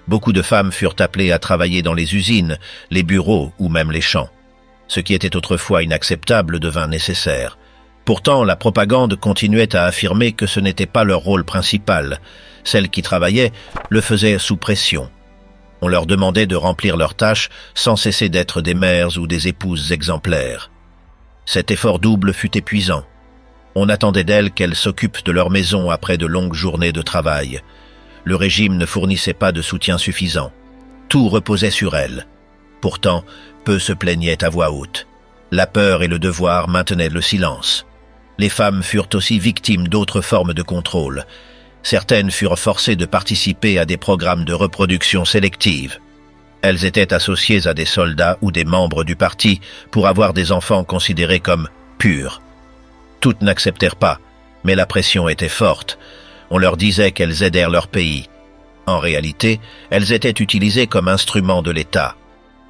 [SPEAKER 1] Beaucoup de femmes furent appelées à travailler dans les usines, les bureaux ou même les champs. Ce qui était autrefois inacceptable devint nécessaire. Pourtant, la propagande continuait à affirmer que ce n'était pas leur rôle principal. Celles qui travaillaient le faisaient sous pression. On leur demandait de remplir leurs tâches sans cesser d'être des mères ou des épouses exemplaires. Cet effort double fut épuisant. On attendait d'elles qu'elles s'occupent de leur maison après de longues journées de travail. Le régime ne fournissait pas de soutien suffisant. Tout reposait sur elles. Pourtant, peu se plaignaient à voix haute. La peur et le devoir maintenaient le silence. Les femmes furent aussi victimes d'autres formes de contrôle. Certaines furent forcées de participer à des programmes de reproduction sélective. Elles étaient associées à des soldats ou des membres du parti pour avoir des enfants considérés comme purs. Toutes n'acceptèrent pas, mais la pression était forte. On leur disait qu'elles aidèrent leur pays. En réalité, elles étaient utilisées comme instruments de l'État.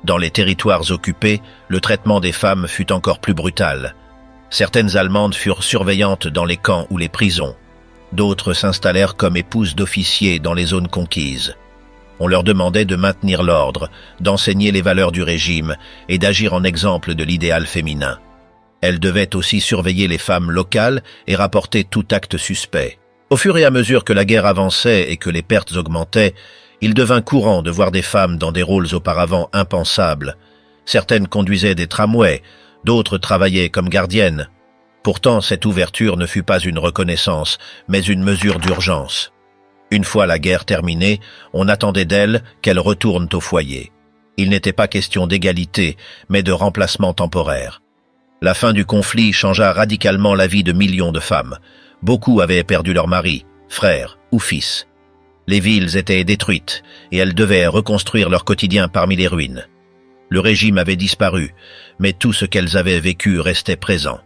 [SPEAKER 1] Dans les territoires occupés, le traitement des femmes fut encore plus brutal. Certaines Allemandes furent surveillantes dans les camps ou les prisons. D'autres s'installèrent comme épouses d'officiers dans les zones conquises. On leur demandait de maintenir l'ordre, d'enseigner les valeurs du régime et d'agir en exemple de l'idéal féminin. Elles devaient aussi surveiller les femmes locales et rapporter tout acte suspect. Au fur et à mesure que la guerre avançait et que les pertes augmentaient, il devint courant de voir des femmes dans des rôles auparavant impensables. Certaines conduisaient des tramways, d'autres travaillaient comme gardiennes. Pourtant, cette ouverture ne fut pas une reconnaissance, mais une mesure d'urgence. Une fois la guerre terminée, on attendait d'elles qu'elles retournent au foyer. Il n'était pas question d'égalité, mais de remplacement temporaire. La fin du conflit changea radicalement la vie de millions de femmes. Beaucoup avaient perdu leur mari, frère ou fils. Les villes étaient détruites et elles devaient reconstruire leur quotidien parmi les ruines. Le régime avait disparu, mais tout ce qu'elles avaient vécu restait présent.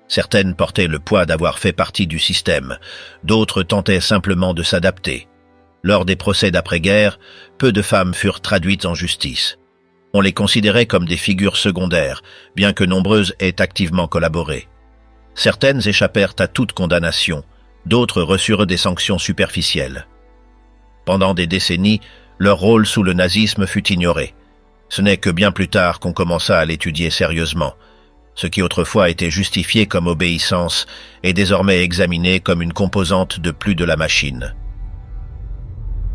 [SPEAKER 1] Certaines portaient le poids d'avoir fait partie du système, d'autres tentaient simplement de s'adapter. Lors des procès d'après-guerre, peu de femmes furent traduites en justice. On les considérait comme des figures secondaires, bien que nombreuses aient activement collaboré. Certaines échappèrent à toute condamnation, d'autres reçurent des sanctions superficielles. Pendant des décennies, leur rôle sous le nazisme fut ignoré. Ce n'est que bien plus tard qu'on commença à l'étudier sérieusement. Ce qui autrefois était justifié comme obéissance est désormais examiné comme une composante de plus de la machine.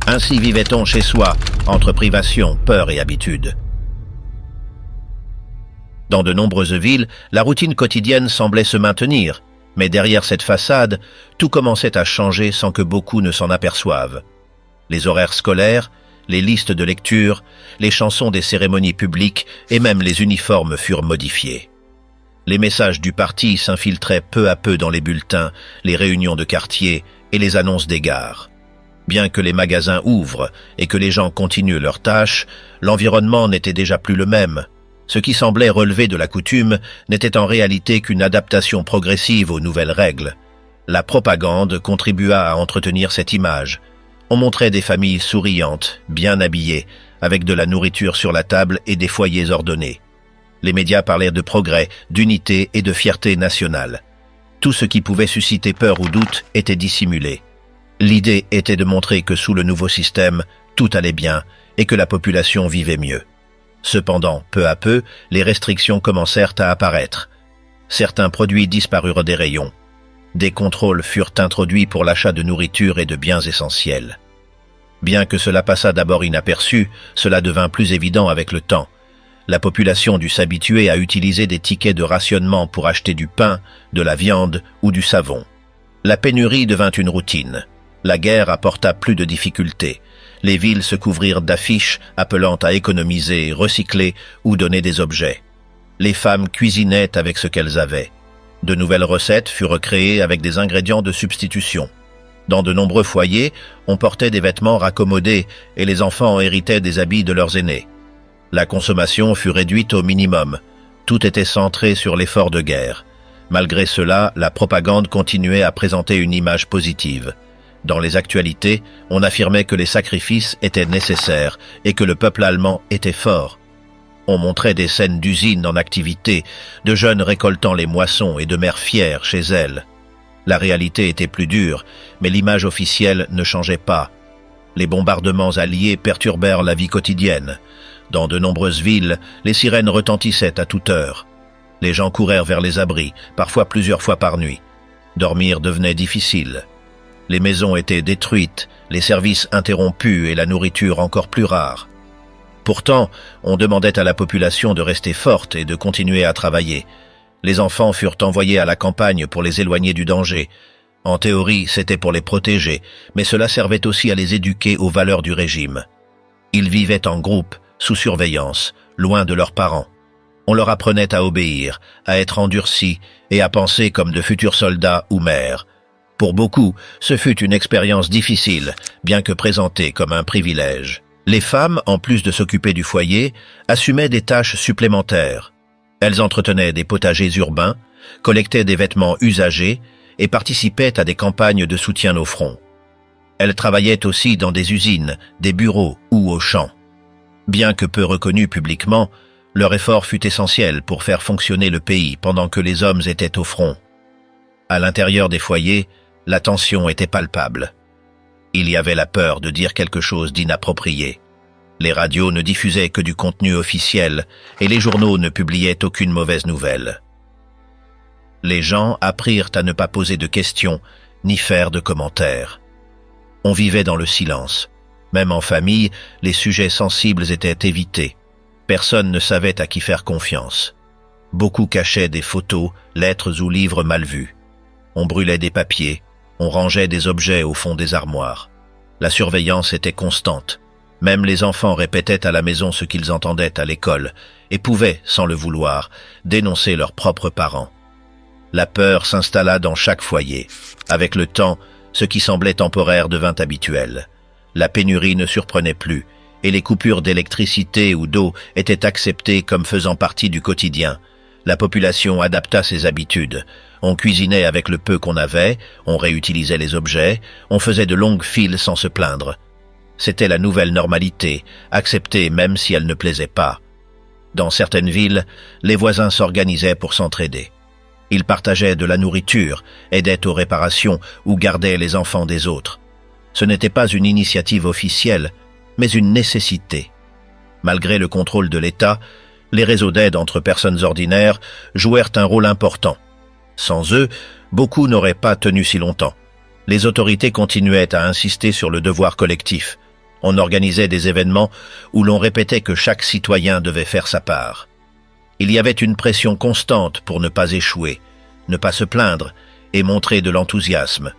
[SPEAKER 1] Ainsi vivait-on chez soi, entre privation, peur et habitude. Dans de nombreuses villes, la routine quotidienne semblait se maintenir. Mais derrière cette façade, tout commençait à changer sans que beaucoup ne s'en aperçoivent. Les horaires scolaires, les listes de lecture, les chansons des cérémonies publiques et même les uniformes furent modifiés. Les messages du parti s'infiltraient peu à peu dans les bulletins, les réunions de quartier et les annonces des gares. Bien que les magasins ouvrent et que les gens continuent leurs tâches, l'environnement n'était déjà plus le même. Ce qui semblait relever de la coutume n'était en réalité qu'une adaptation progressive aux nouvelles règles. La propagande contribua à entretenir cette image. On montrait des familles souriantes, bien habillées, avec de la nourriture sur la table et des foyers ordonnés. Les médias parlaient de progrès, d'unité et de fierté nationale. Tout ce qui pouvait susciter peur ou doute était dissimulé. L'idée était de montrer que sous le nouveau système, tout allait bien et que la population vivait mieux. Cependant, peu à peu, les restrictions commencèrent à apparaître. Certains produits disparurent des rayons. Des contrôles furent introduits pour l'achat de nourriture et de biens essentiels. Bien que cela passa d'abord inaperçu, cela devint plus évident avec le temps. La population dut s'habituer à utiliser des tickets de rationnement pour acheter du pain, de la viande ou du savon. La pénurie devint une routine. La guerre apporta plus de difficultés. Les villes se couvrirent d'affiches appelant à économiser, recycler ou donner des objets. Les femmes cuisinaient avec ce qu'elles avaient. De nouvelles recettes furent créées avec des ingrédients de substitution. Dans de nombreux foyers, on portait des vêtements raccommodés et les enfants héritaient des habits de leurs aînés. La consommation fut réduite au minimum. Tout était centré sur l'effort de guerre. Malgré cela, la propagande continuait à présenter une image positive. Dans les actualités, on affirmait que les sacrifices étaient nécessaires et que le peuple allemand était fort. On montrait des scènes d'usines en activité, de jeunes récoltant les moissons et de mères fières chez elles. La réalité était plus dure, mais l'image officielle ne changeait pas. Les bombardements alliés perturbèrent la vie quotidienne. Dans de nombreuses villes, les sirènes retentissaient à toute heure. Les gens courèrent vers les abris, parfois plusieurs fois par nuit. Dormir devenait difficile. Les maisons étaient détruites, les services interrompus et la nourriture encore plus rare. Pourtant, on demandait à la population de rester forte et de continuer à travailler. Les enfants furent envoyés à la campagne pour les éloigner du danger. En théorie, c'était pour les protéger, mais cela servait aussi à les éduquer aux valeurs du régime. Ils vivaient en groupe, sous surveillance, loin de leurs parents. On leur apprenait à obéir, à être endurcis et à penser comme de futurs soldats ou mères. Pour beaucoup, ce fut une expérience difficile, bien que présentée comme un privilège. Les femmes, en plus de s'occuper du foyer, assumaient des tâches supplémentaires. Elles entretenaient des potagers urbains, collectaient des vêtements usagés et participaient à des campagnes de soutien au front. Elles travaillaient aussi dans des usines, des bureaux ou aux champs. Bien que peu reconnus publiquement, leur effort fut essentiel pour faire fonctionner le pays pendant que les hommes étaient au front. À l'intérieur des foyers, la tension était palpable. Il y avait la peur de dire quelque chose d'inapproprié. Les radios ne diffusaient que du contenu officiel et les journaux ne publiaient aucune mauvaise nouvelle. Les gens apprirent à ne pas poser de questions ni faire de commentaires. On vivait dans le silence. Même en famille, les sujets sensibles étaient évités. Personne ne savait à qui faire confiance. Beaucoup cachaient des photos, lettres ou livres mal vus. On brûlait des papiers, on rangeait des objets au fond des armoires. La surveillance était constante. Même les enfants répétaient à la maison ce qu'ils entendaient à l'école et pouvaient, sans le vouloir, dénoncer leurs propres parents. La peur s'installa dans chaque foyer. Avec le temps, ce qui semblait temporaire devint habituel. La pénurie ne surprenait plus, et les coupures d'électricité ou d'eau étaient acceptées comme faisant partie du quotidien. La population adapta ses habitudes. On cuisinait avec le peu qu'on avait, on réutilisait les objets, on faisait de longues files sans se plaindre. C'était la nouvelle normalité, acceptée même si elle ne plaisait pas. Dans certaines villes, les voisins s'organisaient pour s'entraider. Ils partageaient de la nourriture, aidaient aux réparations ou gardaient les enfants des autres. Ce n'était pas une initiative officielle, mais une nécessité. Malgré le contrôle de l'État, les réseaux d'aide entre personnes ordinaires jouèrent un rôle important. Sans eux, beaucoup n'auraient pas tenu si longtemps. Les autorités continuaient à insister sur le devoir collectif. On organisait des événements où l'on répétait que chaque citoyen devait faire sa part. Il y avait une pression constante pour ne pas échouer, ne pas se plaindre et montrer de l'enthousiasme.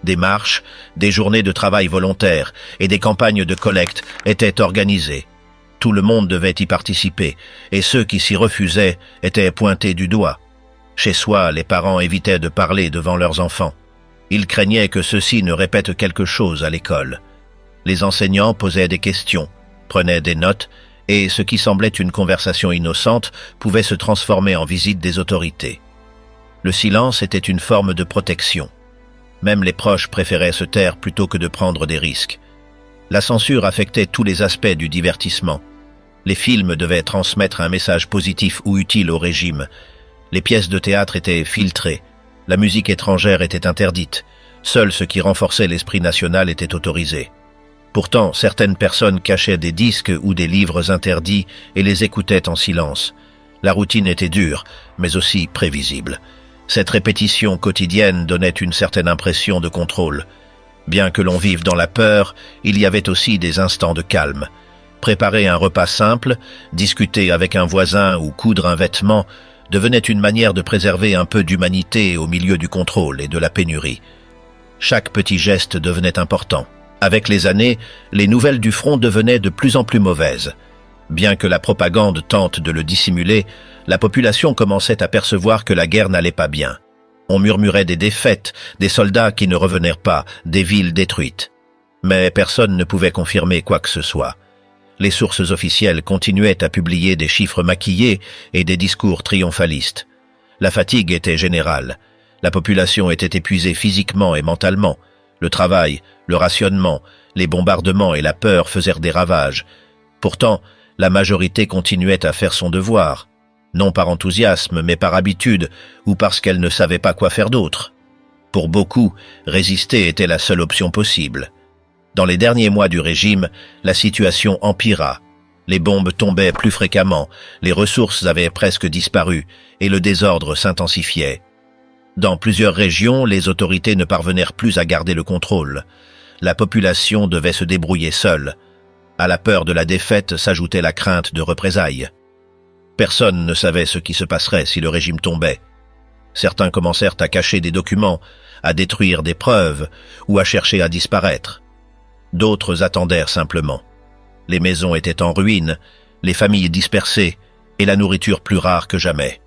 [SPEAKER 1] Des marches, des journées de travail volontaire et des campagnes de collecte étaient organisées. Tout le monde devait y participer, et ceux qui s'y refusaient étaient pointés du doigt. Chez soi, les parents évitaient de parler devant leurs enfants. Ils craignaient que ceux-ci ne répètent quelque chose à l'école. Les enseignants posaient des questions, prenaient des notes, et ce qui semblait une conversation innocente pouvait se transformer en visite des autorités. Le silence était une forme de protection. Même les proches préféraient se taire plutôt que de prendre des risques. La censure affectait tous les aspects du divertissement. Les films devaient transmettre un message positif ou utile au régime. Les pièces de théâtre étaient filtrées. La musique étrangère était interdite. Seul ce qui renforçait l'esprit national était autorisé. Pourtant, certaines personnes cachaient des disques ou des livres interdits et les écoutaient en silence. La routine était dure, mais aussi prévisible. Cette répétition quotidienne donnait une certaine impression de contrôle. Bien que l'on vive dans la peur, il y avait aussi des instants de calme. Préparer un repas simple, discuter avec un voisin ou coudre un vêtement devenait une manière de préserver un peu d'humanité au milieu du contrôle et de la pénurie. Chaque petit geste devenait important. Avec les années, les nouvelles du front devenaient de plus en plus mauvaises. Bien que la propagande tente de le dissimuler, la population commençait à percevoir que la guerre n'allait pas bien. On murmurait des défaites, des soldats qui ne revenaient pas, des villes détruites. Mais personne ne pouvait confirmer quoi que ce soit. Les sources officielles continuaient à publier des chiffres maquillés et des discours triomphalistes. La fatigue était générale. La population était épuisée physiquement et mentalement. Le travail, le rationnement, les bombardements et la peur faisaient des ravages. Pourtant, la majorité continuait à faire son devoir, non par enthousiasme, mais par habitude, ou parce qu'elle ne savait pas quoi faire d'autre. Pour beaucoup, résister était la seule option possible. Dans les derniers mois du régime, la situation empira. Les bombes tombaient plus fréquemment, les ressources avaient presque disparu, et le désordre s'intensifiait. Dans plusieurs régions, les autorités ne parvenèrent plus à garder le contrôle. La population devait se débrouiller seule. À la peur de la défaite s'ajoutait la crainte de représailles. Personne ne savait ce qui se passerait si le régime tombait. Certains commencèrent à cacher des documents, à détruire des preuves ou à chercher à disparaître. D'autres attendèrent simplement. Les maisons étaient en ruine, les familles dispersées et la nourriture plus rare que jamais.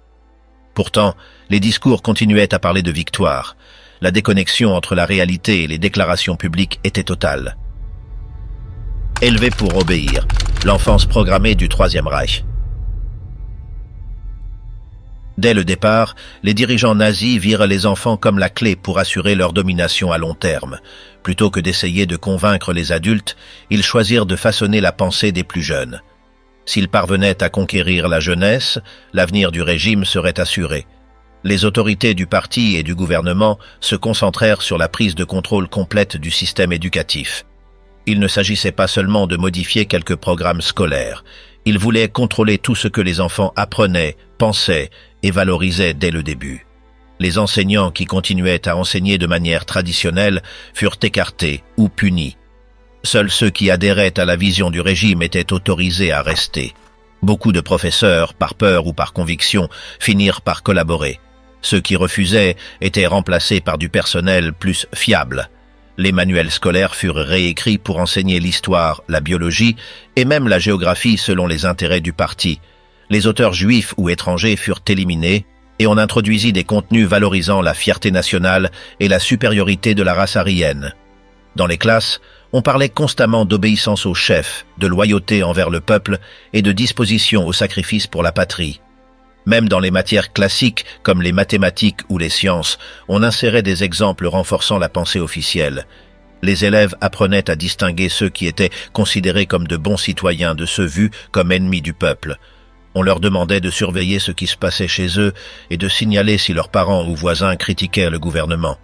[SPEAKER 1] Pourtant, les discours continuaient à parler de victoire. La déconnexion entre la réalité et les déclarations publiques était totale. Élevé pour obéir, l'enfance programmée du Troisième Reich. Dès le départ, les dirigeants nazis virent les enfants comme la clé pour assurer leur domination à long terme. Plutôt que d'essayer de convaincre les adultes, ils choisirent de façonner la pensée des plus jeunes. S'ils parvenaient à conquérir la jeunesse, l'avenir du régime serait assuré. Les autorités du parti et du gouvernement se concentrèrent sur la prise de contrôle complète du système éducatif. Il ne s'agissait pas seulement de modifier quelques programmes scolaires. Ils voulaient contrôler tout ce que les enfants apprenaient, pensaient et valorisaient dès le début. Les enseignants qui continuaient à enseigner de manière traditionnelle furent écartés ou punis. Seuls ceux qui adhéraient à la vision du régime étaient autorisés à rester. Beaucoup de professeurs, par peur ou par conviction, finirent par collaborer. Ceux qui refusaient étaient remplacés par du personnel plus fiable. Les manuels scolaires furent réécrits pour enseigner l'histoire, la biologie et même la géographie selon les intérêts du parti. Les auteurs juifs ou étrangers furent éliminés et on introduisit des contenus valorisant la fierté nationale et la supériorité de la race aryenne. Dans les classes, on parlait constamment d'obéissance au chef, de loyauté envers le peuple et de disposition au sacrifice pour la patrie. Même dans les matières classiques comme les mathématiques ou les sciences, on insérait des exemples renforçant la pensée officielle. Les élèves apprenaient à distinguer ceux qui étaient considérés comme de bons citoyens de ceux vus comme ennemis du peuple. On leur demandait de surveiller ce qui se passait chez eux et de signaler si leurs parents ou voisins critiquaient le gouvernement.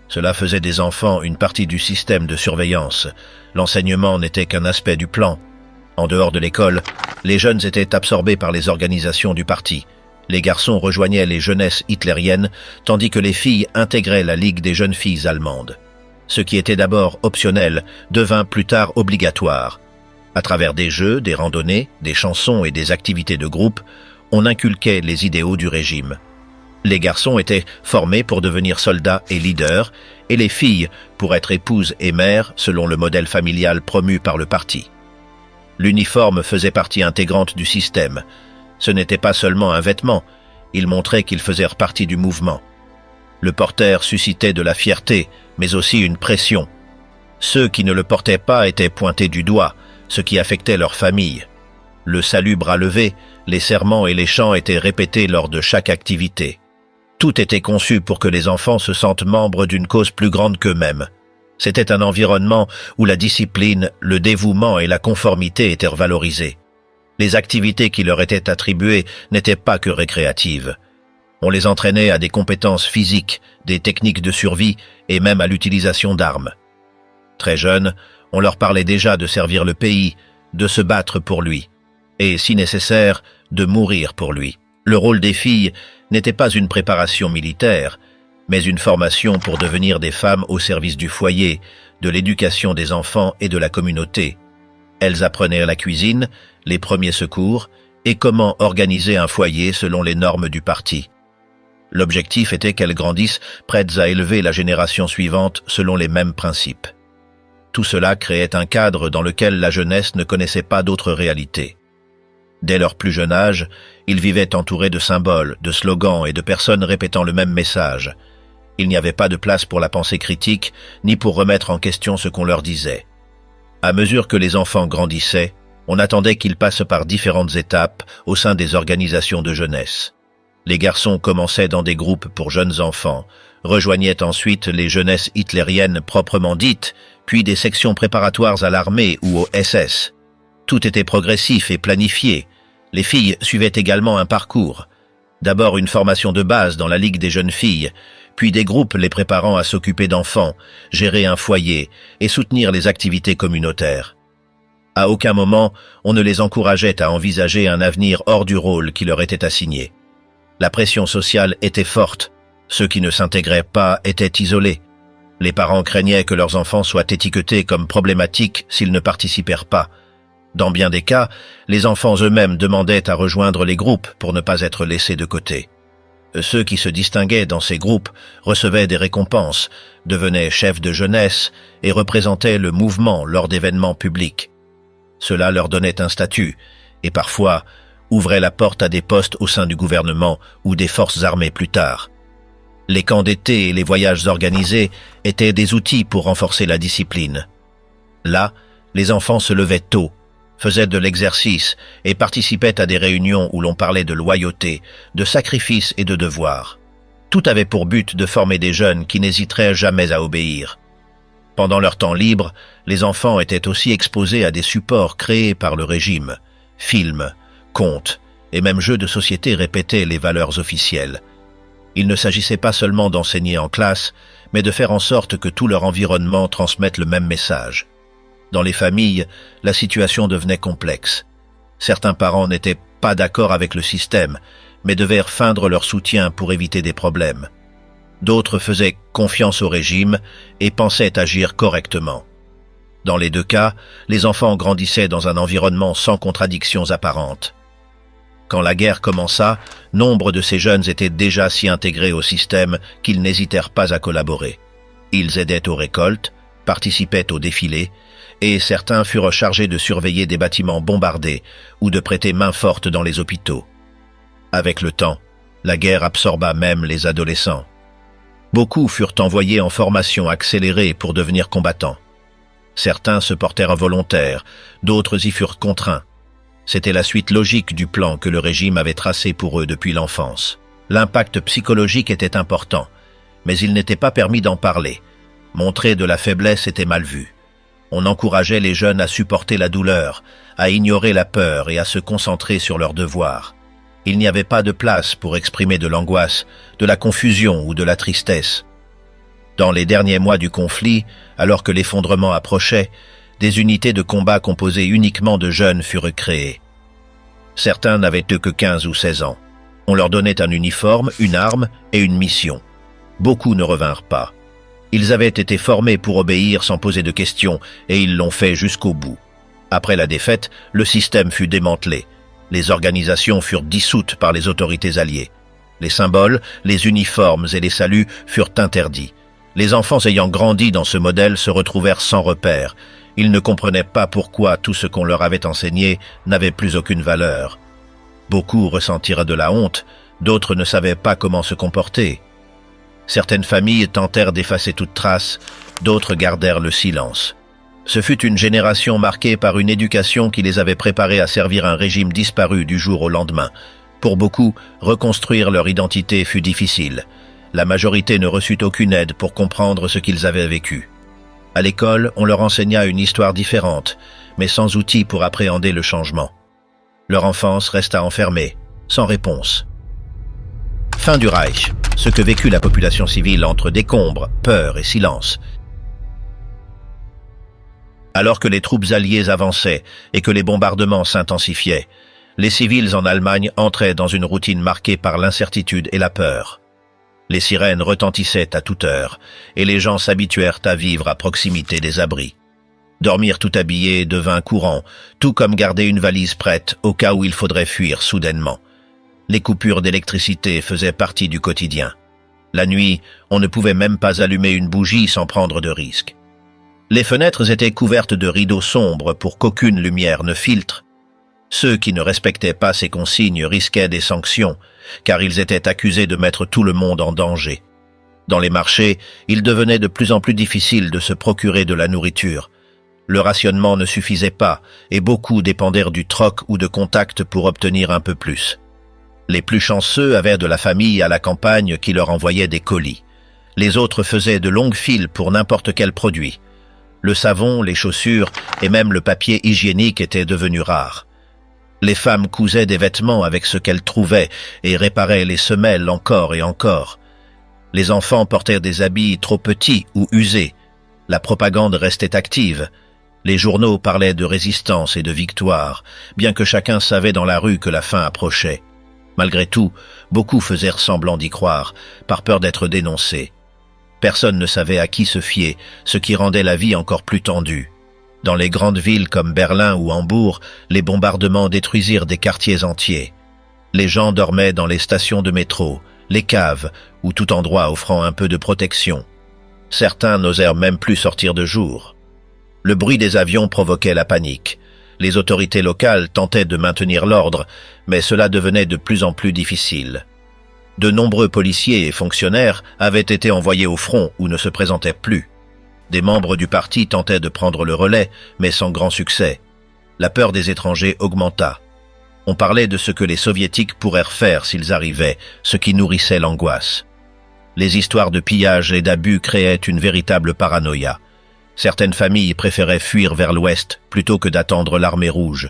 [SPEAKER 1] Cela faisait des enfants une partie du système de surveillance. L'enseignement n'était qu'un aspect du plan. En dehors de l'école, les jeunes étaient absorbés par les organisations du parti. Les garçons rejoignaient les jeunesses hitlériennes, tandis que les filles intégraient la Ligue des jeunes filles allemandes. Ce qui était d'abord optionnel devint plus tard obligatoire. À travers des jeux, des randonnées, des chansons et des activités de groupe, on inculquait les idéaux du régime. Les garçons étaient formés pour devenir soldats et leaders, et les filles pour être épouses et mères selon le modèle familial promu par le parti. L'uniforme faisait partie intégrante du système. Ce n'était pas seulement un vêtement, il montrait qu'ils faisaient partie du mouvement. Le porteur suscitait de la fierté, mais aussi une pression. Ceux qui ne le portaient pas étaient pointés du doigt, ce qui affectait leur famille. Le salut bras levé, les serments et les chants étaient répétés lors de chaque activité. Tout était conçu pour que les enfants se sentent membres d'une cause plus grande qu'eux-mêmes. C'était un environnement où la discipline, le dévouement et la conformité étaient valorisés. Les activités qui leur étaient attribuées n'étaient pas que récréatives. On les entraînait à des compétences physiques, des techniques de survie et même à l'utilisation d'armes. Très jeunes, on leur parlait déjà de servir le pays, de se battre pour lui, et, si nécessaire, de mourir pour lui. Le rôle des filles n'était pas une préparation militaire, mais une formation pour devenir des femmes au service du foyer, de l'éducation des enfants et de la communauté. Elles apprenaient la cuisine, les premiers secours et comment organiser un foyer selon les normes du parti. L'objectif était qu'elles grandissent prêtes à élever la génération suivante selon les mêmes principes. Tout cela créait un cadre dans lequel la jeunesse ne connaissait pas d'autre réalité. Dès leur plus jeune âge, ils vivaient entourés de symboles, de slogans et de personnes répétant le même message. Il n'y avait pas de place pour la pensée critique, ni pour remettre en question ce qu'on leur disait. À mesure que les enfants grandissaient, on attendait qu'ils passent par différentes étapes au sein des organisations de jeunesse. Les garçons commençaient dans des groupes pour jeunes enfants, rejoignaient ensuite les jeunesses hitlériennes proprement dites, puis des sections préparatoires à l'armée ou au SS. Tout était progressif et planifié. Les filles suivaient également un parcours. D'abord une formation de base dans la Ligue des jeunes filles, puis des groupes les préparant à s'occuper d'enfants, gérer un foyer et soutenir les activités communautaires. À aucun moment, on ne les encourageait à envisager un avenir hors du rôle qui leur était assigné. La pression sociale était forte. Ceux qui ne s'intégraient pas étaient isolés. Les parents craignaient que leurs enfants soient étiquetés comme problématiques s'ils ne participèrent pas. Dans bien des cas, les enfants eux-mêmes demandaient à rejoindre les groupes pour ne pas être laissés de côté. Ceux qui se distinguaient dans ces groupes recevaient des récompenses, devenaient chefs de jeunesse et représentaient le mouvement lors d'événements publics. Cela leur donnait un statut et parfois ouvrait la porte à des postes au sein du gouvernement ou des forces armées plus tard. Les camps d'été et les voyages organisés étaient des outils pour renforcer la discipline. Là, les enfants se levaient tôt, faisaient de l'exercice et participaient à des réunions où l'on parlait de loyauté, de sacrifice et de devoir. Tout avait pour but de former des jeunes qui n'hésiteraient jamais à obéir. Pendant leur temps libre, les enfants étaient aussi exposés à des supports créés par le régime, films, contes et même jeux de société répétaient les valeurs officielles. Il ne s'agissait pas seulement d'enseigner en classe, mais de faire en sorte que tout leur environnement transmette le même message. Dans les familles, la situation devenait complexe. Certains parents n'étaient pas d'accord avec le système, mais devaient feindre leur soutien pour éviter des problèmes. D'autres faisaient confiance au régime et pensaient agir correctement. Dans les deux cas, les enfants grandissaient dans un environnement sans contradictions apparentes. Quand la guerre commença, nombre de ces jeunes étaient déjà si intégrés au système qu'ils n'hésitèrent pas à collaborer. Ils aidaient aux récoltes, participaient aux défilés, et certains furent chargés de surveiller des bâtiments bombardés ou de prêter main forte dans les hôpitaux. Avec le temps, la guerre absorba même les adolescents. Beaucoup furent envoyés en formation accélérée pour devenir combattants. Certains se portèrent volontaires, d'autres y furent contraints. C'était la suite logique du plan que le régime avait tracé pour eux depuis l'enfance. L'impact psychologique était important, mais il n'était pas permis d'en parler. Montrer de la faiblesse était mal vu. On encourageait les jeunes à supporter la douleur, à ignorer la peur et à se concentrer sur leurs devoirs. Il n'y avait pas de place pour exprimer de l'angoisse, de la confusion ou de la tristesse. Dans les derniers mois du conflit, alors que l'effondrement approchait, des unités de combat composées uniquement de jeunes furent créées. Certains n'avaient eux que 15 ou 16 ans. On leur donnait un uniforme, une arme et une mission. Beaucoup ne revinrent pas. Ils avaient été formés pour obéir sans poser de questions et ils l'ont fait jusqu'au bout. Après la défaite, le système fut démantelé. Les organisations furent dissoutes par les autorités alliées. Les symboles, les uniformes et les saluts furent interdits. Les enfants ayant grandi dans ce modèle se retrouvèrent sans repère. Ils ne comprenaient pas pourquoi tout ce qu'on leur avait enseigné n'avait plus aucune valeur. Beaucoup ressentirent de la honte, d'autres ne savaient pas comment se comporter. Certaines familles tentèrent d'effacer toute trace, d'autres gardèrent le silence. Ce fut une génération marquée par une éducation qui les avait préparés à servir un régime disparu du jour au lendemain. Pour beaucoup, reconstruire leur identité fut difficile. La majorité ne reçut aucune aide pour comprendre ce qu'ils avaient vécu. À l'école, on leur enseigna une histoire différente, mais sans outils pour appréhender le changement. Leur enfance resta enfermée, sans réponse. Fin du Reich, ce que vécut la population civile entre décombres, peur et silence. Alors que les troupes alliées avançaient et que les bombardements s'intensifiaient, les civils en Allemagne entraient dans une routine marquée par l'incertitude et la peur. Les sirènes retentissaient à toute heure, et les gens s'habituèrent à vivre à proximité des abris. Dormir tout habillé devint courant, tout comme garder une valise prête au cas où il faudrait fuir soudainement. Les coupures d'électricité faisaient partie du quotidien. La nuit, on ne pouvait même pas allumer une bougie sans prendre de risques. Les fenêtres étaient couvertes de rideaux sombres pour qu'aucune lumière ne filtre. Ceux qui ne respectaient pas ces consignes risquaient des sanctions, car ils étaient accusés de mettre tout le monde en danger. Dans les marchés, il devenait de plus en plus difficile de se procurer de la nourriture. Le rationnement ne suffisait pas, et beaucoup dépendèrent du troc ou de contact pour obtenir un peu plus. Les plus chanceux avaient de la famille à la campagne qui leur envoyait des colis. Les autres faisaient de longues files pour n'importe quel produit. Le savon, les chaussures et même le papier hygiénique étaient devenus rares. Les femmes cousaient des vêtements avec ce qu'elles trouvaient et réparaient les semelles encore et encore. Les enfants portèrent des habits trop petits ou usés. La propagande restait active. Les journaux parlaient de résistance et de victoire, bien que chacun savait dans la rue que la fin approchait. Malgré tout, beaucoup faisaient semblant d'y croire, par peur d'être dénoncés. Personne ne savait à qui se fier, ce qui rendait la vie encore plus tendue. Dans les grandes villes comme Berlin ou Hambourg, les bombardements détruisirent des quartiers entiers. Les gens dormaient dans les stations de métro, les caves ou tout endroit offrant un peu de protection. Certains n'osèrent même plus sortir de jour. Le bruit des avions provoquait la panique. Les autorités locales tentaient de maintenir l'ordre, mais cela devenait de plus en plus difficile. De nombreux policiers et fonctionnaires avaient été envoyés au front ou ne se présentaient plus. Des membres du parti tentaient de prendre le relais, mais sans grand succès. La peur des étrangers augmenta. On parlait de ce que les soviétiques pourraient faire s'ils arrivaient, ce qui nourrissait l'angoisse. Les histoires de pillage et d'abus créaient une véritable paranoïa. Certaines familles préféraient fuir vers l'ouest plutôt que d'attendre l'armée rouge.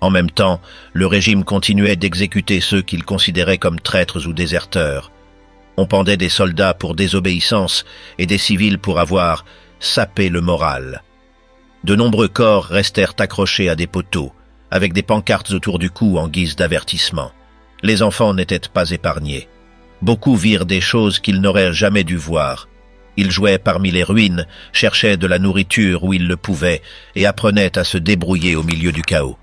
[SPEAKER 1] En même temps, le régime continuait d'exécuter ceux qu'il considérait comme traîtres ou déserteurs. On pendait des soldats pour désobéissance et des civils pour avoir sapé le moral. De nombreux corps restèrent accrochés à des poteaux, avec des pancartes autour du cou en guise d'avertissement. Les enfants n'étaient pas épargnés. Beaucoup virent des choses qu'ils n'auraient jamais dû voir. Ils jouaient parmi les ruines, cherchaient de la nourriture où ils le pouvaient et apprenaient à se débrouiller au milieu du chaos.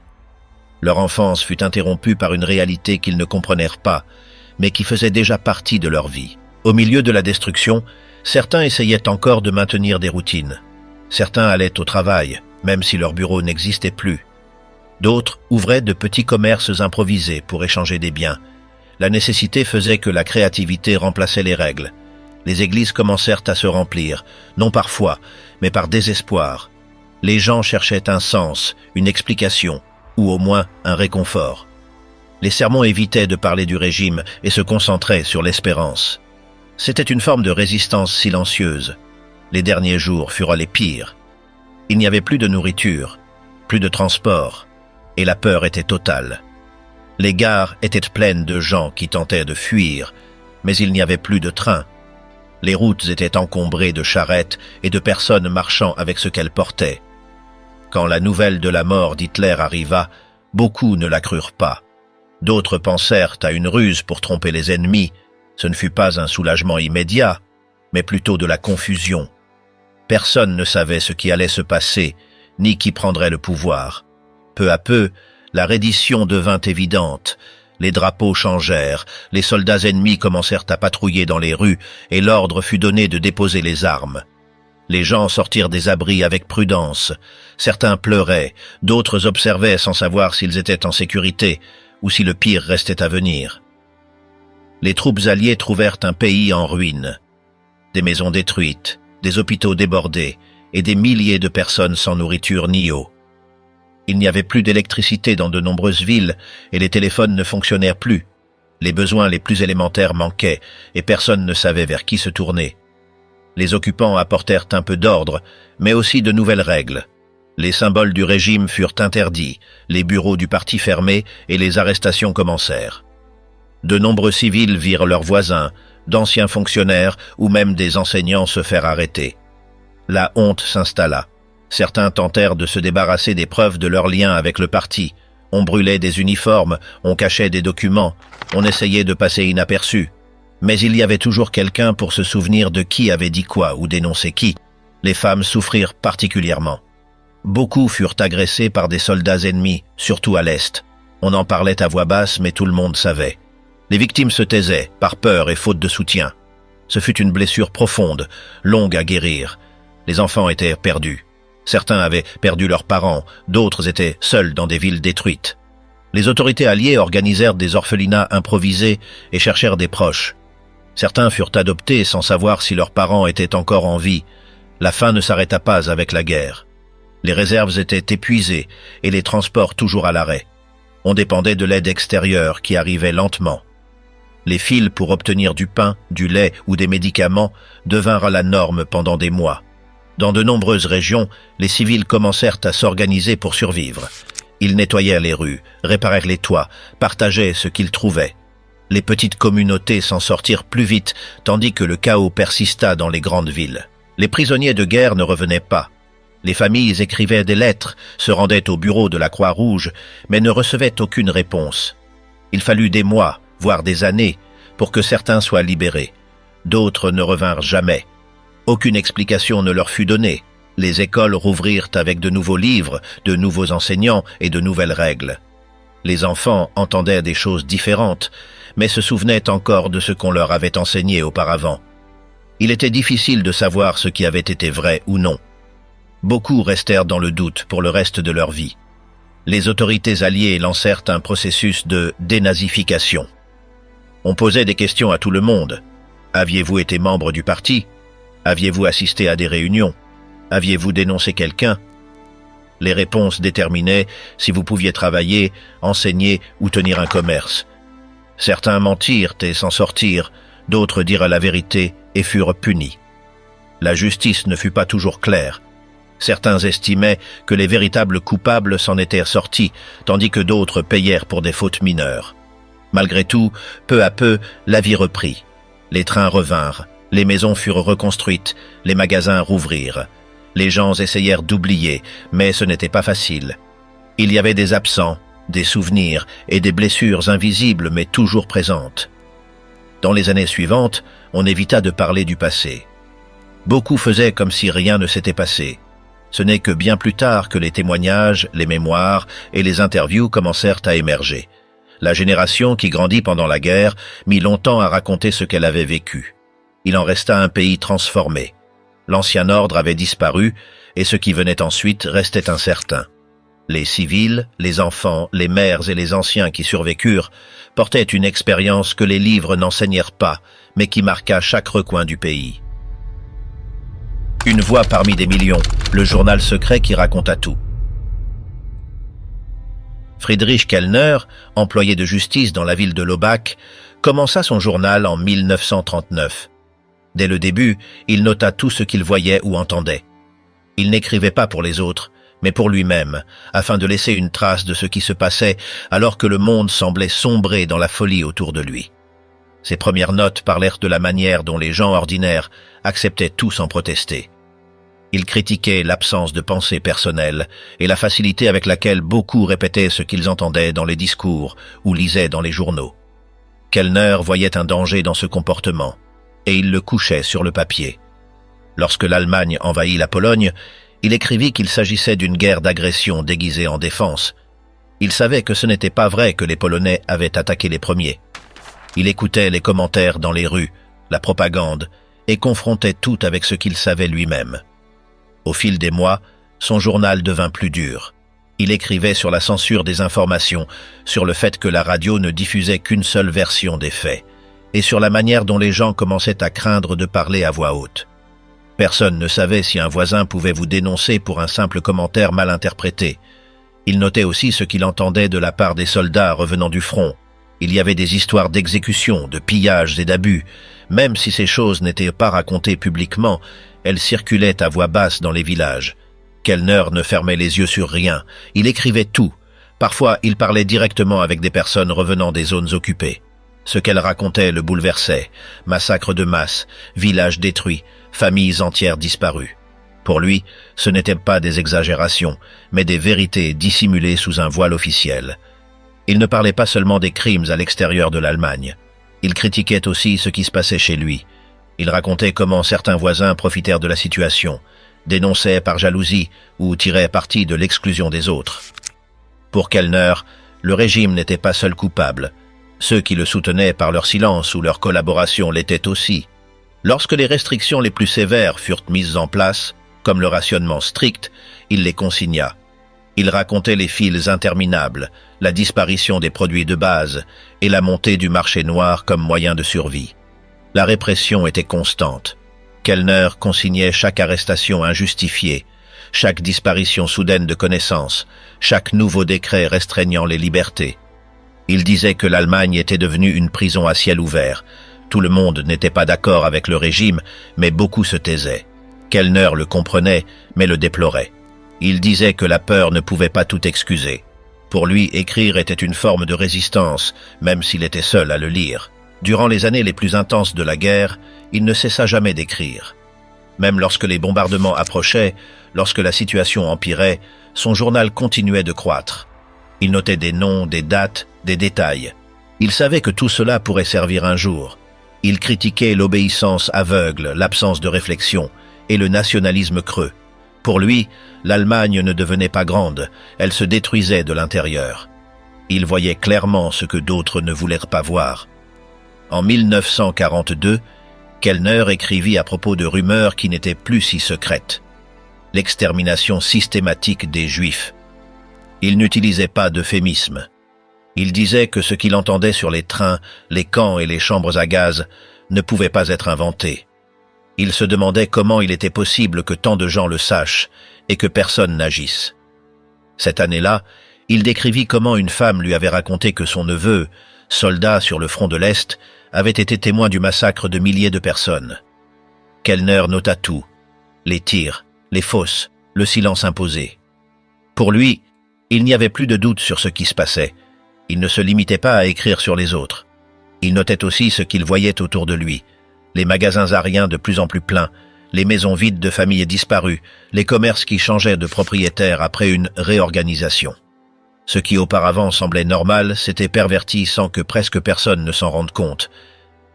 [SPEAKER 1] Leur enfance fut interrompue par une réalité qu'ils ne comprenèrent pas, mais qui faisait déjà partie de leur vie. Au milieu de la destruction, certains essayaient encore de maintenir des routines. Certains allaient au travail, même si leur bureau n'existait plus. D'autres ouvraient de petits commerces improvisés pour échanger des biens. La nécessité faisait que la créativité remplaçait les règles. Les églises commencèrent à se remplir, non par foi, mais par désespoir. Les gens cherchaient un sens, une explication, ou au moins un réconfort. Les sermons évitaient de parler du régime et se concentraient sur l'espérance. C'était une forme de résistance silencieuse. Les derniers jours furent les pires. Il n'y avait plus de nourriture, plus de transport, et la peur était totale. Les gares étaient pleines de gens qui tentaient de fuir, mais il n'y avait plus de trains. Les routes étaient encombrées de charrettes et de personnes marchant avec ce qu'elles portaient. Quand la nouvelle de la mort d'Hitler arriva, beaucoup ne la crurent pas. D'autres pensèrent à une ruse pour tromper les ennemis. Ce ne fut pas un soulagement immédiat, mais plutôt de la confusion. Personne ne savait ce qui allait se passer, ni qui prendrait le pouvoir. Peu à peu, la reddition devint évidente. Les drapeaux changèrent, les soldats ennemis commencèrent à patrouiller dans les rues et l'ordre fut donné de déposer les armes. Les gens sortirent des abris avec prudence. Certains pleuraient, d'autres observaient sans savoir s'ils étaient en sécurité ou si le pire restait à venir. Les troupes alliées trouvèrent un pays en ruine. Des maisons détruites, des hôpitaux débordés et des milliers de personnes sans nourriture ni eau. Il n'y avait plus d'électricité dans de nombreuses villes et les téléphones ne fonctionnèrent plus. Les besoins les plus élémentaires manquaient et personne ne savait vers qui se tourner. Les occupants apportèrent un peu d'ordre, mais aussi de nouvelles règles. Les symboles du régime furent interdits, les bureaux du parti fermés et les arrestations commencèrent. De nombreux civils virent leurs voisins, d'anciens fonctionnaires ou même des enseignants se faire arrêter. La honte s'installa. Certains tentèrent de se débarrasser des preuves de leur lien avec le parti. On brûlait des uniformes, on cachait des documents, on essayait de passer inaperçu. Mais il y avait toujours quelqu'un pour se souvenir de qui avait dit quoi ou dénoncé qui. Les femmes souffrirent particulièrement. Beaucoup furent agressés par des soldats ennemis, surtout à l'Est. On en parlait à voix basse, mais tout le monde savait. Les victimes se taisaient, par peur et faute de soutien. Ce fut une blessure profonde, longue à guérir. Les enfants étaient perdus. Certains avaient perdu leurs parents, d'autres étaient seuls dans des villes détruites. Les autorités alliées organisèrent des orphelinats improvisés et cherchèrent des proches. Certains furent adoptés sans savoir si leurs parents étaient encore en vie. La faim ne s'arrêta pas avec la guerre. Les réserves étaient épuisées et les transports toujours à l'arrêt. On dépendait de l'aide extérieure qui arrivait lentement. Les files pour obtenir du pain, du lait ou des médicaments devinrent la norme pendant des mois. Dans de nombreuses régions, les civils commencèrent à s'organiser pour survivre. Ils nettoyèrent les rues, réparèrent les toits, partageaient ce qu'ils trouvaient. Les petites communautés s'en sortirent plus vite, tandis que le chaos persista dans les grandes villes. Les prisonniers de guerre ne revenaient pas. Les familles écrivaient des lettres, se rendaient au bureau de la Croix-Rouge, mais ne recevaient aucune réponse. Il fallut des mois, voire des années, pour que certains soient libérés. D'autres ne revinrent jamais. Aucune explication ne leur fut donnée. Les écoles rouvrirent avec de nouveaux livres, de nouveaux enseignants et de nouvelles règles. Les enfants entendaient des choses différentes, mais se souvenaient encore de ce qu'on leur avait enseigné auparavant. Il était difficile de savoir ce qui avait été vrai ou non. Beaucoup restèrent dans le doute pour le reste de leur vie. Les autorités alliées lancèrent un processus de dénazification. On posait des questions à tout le monde. Aviez-vous été membre du parti? Aviez-vous assisté à des réunions? Aviez-vous dénoncé quelqu'un? Les réponses déterminaient si vous pouviez travailler, enseigner ou tenir un commerce. Certains mentirent et s'en sortirent, d'autres dirent la vérité et furent punis. La justice ne fut pas toujours claire. Certains estimaient que les véritables coupables s'en étaient sortis, tandis que d'autres payèrent pour des fautes mineures. Malgré tout, peu à peu, la vie reprit. Les trains revinrent, les maisons furent reconstruites, les magasins rouvrirent. Les gens essayèrent d'oublier, mais ce n'était pas facile. Il y avait des absents, des souvenirs et des blessures invisibles mais toujours présentes. Dans les années suivantes, on évita de parler du passé. Beaucoup faisaient comme si rien ne s'était passé. Ce n'est que bien plus tard que les témoignages, les mémoires et les interviews commencèrent à émerger. La génération qui grandit pendant la guerre mit longtemps à raconter ce qu'elle avait vécu. Il en resta un pays transformé. L'ancien ordre avait disparu et ce qui venait ensuite restait incertain. Les civils, les enfants, les mères et les anciens qui survécurent portaient une expérience que les livres n'enseignèrent pas, mais qui marqua chaque recoin du pays. Une voix parmi des millions, le journal secret qui raconta tout. Friedrich Kellner, employé de justice dans la ville de Laubach, commença son journal en 1939. Dès le début, il nota tout ce qu'il voyait ou entendait. Il n'écrivait pas pour les autres, mais pour lui-même, afin de laisser une trace de ce qui se passait alors que le monde semblait sombrer dans la folie autour de lui. Ses premières notes parlèrent de la manière dont les gens ordinaires acceptaient tout sans protester. Il critiquait l'absence de pensée personnelle et la facilité avec laquelle beaucoup répétaient ce qu'ils entendaient dans les discours ou lisaient dans les journaux. Kellner voyait un danger dans ce comportement, et il le couchait sur le papier. Lorsque l'Allemagne envahit la Pologne, il écrivit qu'il s'agissait d'une guerre d'agression déguisée en défense. Il savait que ce n'était pas vrai que les Polonais avaient attaqué les premiers. Il écoutait les commentaires dans les rues, la propagande, et confrontait tout avec ce qu'il savait lui-même. Au fil des mois, son journal devint plus dur. Il écrivait sur la censure des informations, sur le fait que la radio ne diffusait qu'une seule version des faits, et sur la manière dont les gens commençaient à craindre de parler à voix haute. Personne ne savait si un voisin pouvait vous dénoncer pour un simple commentaire mal interprété. Il notait aussi ce qu'il entendait de la part des soldats revenant du front. Il y avait des histoires d'exécutions, de pillages et d'abus. Même si ces choses n'étaient pas racontées publiquement, elles circulaient à voix basse dans les villages. Kellner ne fermait les yeux sur rien. Il écrivait tout. Parfois, il parlait directement avec des personnes revenant des zones occupées. Ce qu'elle racontait le bouleversait. Massacres de masse, villages détruits, familles entières disparues. Pour lui, ce n'étaient pas des exagérations, mais des vérités dissimulées sous un voile officiel. Il ne parlait pas seulement des crimes à l'extérieur de l'Allemagne. Il critiquait aussi ce qui se passait chez lui. Il racontait comment certains voisins profitèrent de la situation, dénonçaient par jalousie ou tiraient parti de l'exclusion des autres. Pour Kellner, le régime n'était pas seul coupable. Ceux qui le soutenaient par leur silence ou leur collaboration l'étaient aussi. Lorsque les restrictions les plus sévères furent mises en place, comme le rationnement strict, il les consigna. Il racontait les files interminables, la disparition des produits de base et la montée du marché noir comme moyen de survie. La répression était constante. Kellner consignait chaque arrestation injustifiée, chaque disparition soudaine de connaissances, chaque nouveau décret restreignant les libertés. Il disait que l'Allemagne était devenue une prison à ciel ouvert. Tout le monde n'était pas d'accord avec le régime, mais beaucoup se taisaient. Kellner le comprenait, mais le déplorait. Il disait que la peur ne pouvait pas tout excuser. Pour lui, écrire était une forme de résistance, même s'il était seul à le lire. Durant les années les plus intenses de la guerre, il ne cessa jamais d'écrire. Même lorsque les bombardements approchaient, lorsque la situation empirait, son journal continuait de croître. Il notait des noms, des dates, des détails. Il savait que tout cela pourrait servir un jour. Il critiquait l'obéissance aveugle, l'absence de réflexion et le nationalisme creux. Pour lui, l'Allemagne ne devenait pas grande, elle se détruisait de l'intérieur. Il voyait clairement ce que d'autres ne voulaient pas voir. En 1942, Kellner écrivit à propos de rumeurs qui n'étaient plus si secrètes. L'extermination systématique des Juifs. Il n'utilisait pas d'euphémisme. Il disait que ce qu'il entendait sur les trains, les camps et les chambres à gaz ne pouvait pas être inventé. Il se demandait comment il était possible que tant de gens le sachent et que personne n'agisse. Cette année-là, il décrivit comment une femme lui avait raconté que son neveu, soldat sur le front de l'Est, avait été témoin du massacre de milliers de personnes. Kellner nota tout, les tirs, les fosses, le silence imposé. Pour lui, il n'y avait plus de doute sur ce qui se passait. Il ne se limitait pas à écrire sur les autres. Il notait aussi ce qu'il voyait autour de lui. Les magasins ariens de plus en plus pleins, les maisons vides de familles disparues, les commerces qui changeaient de propriétaire après une réorganisation. Ce qui auparavant semblait normal s'était perverti sans que presque personne ne s'en rende compte.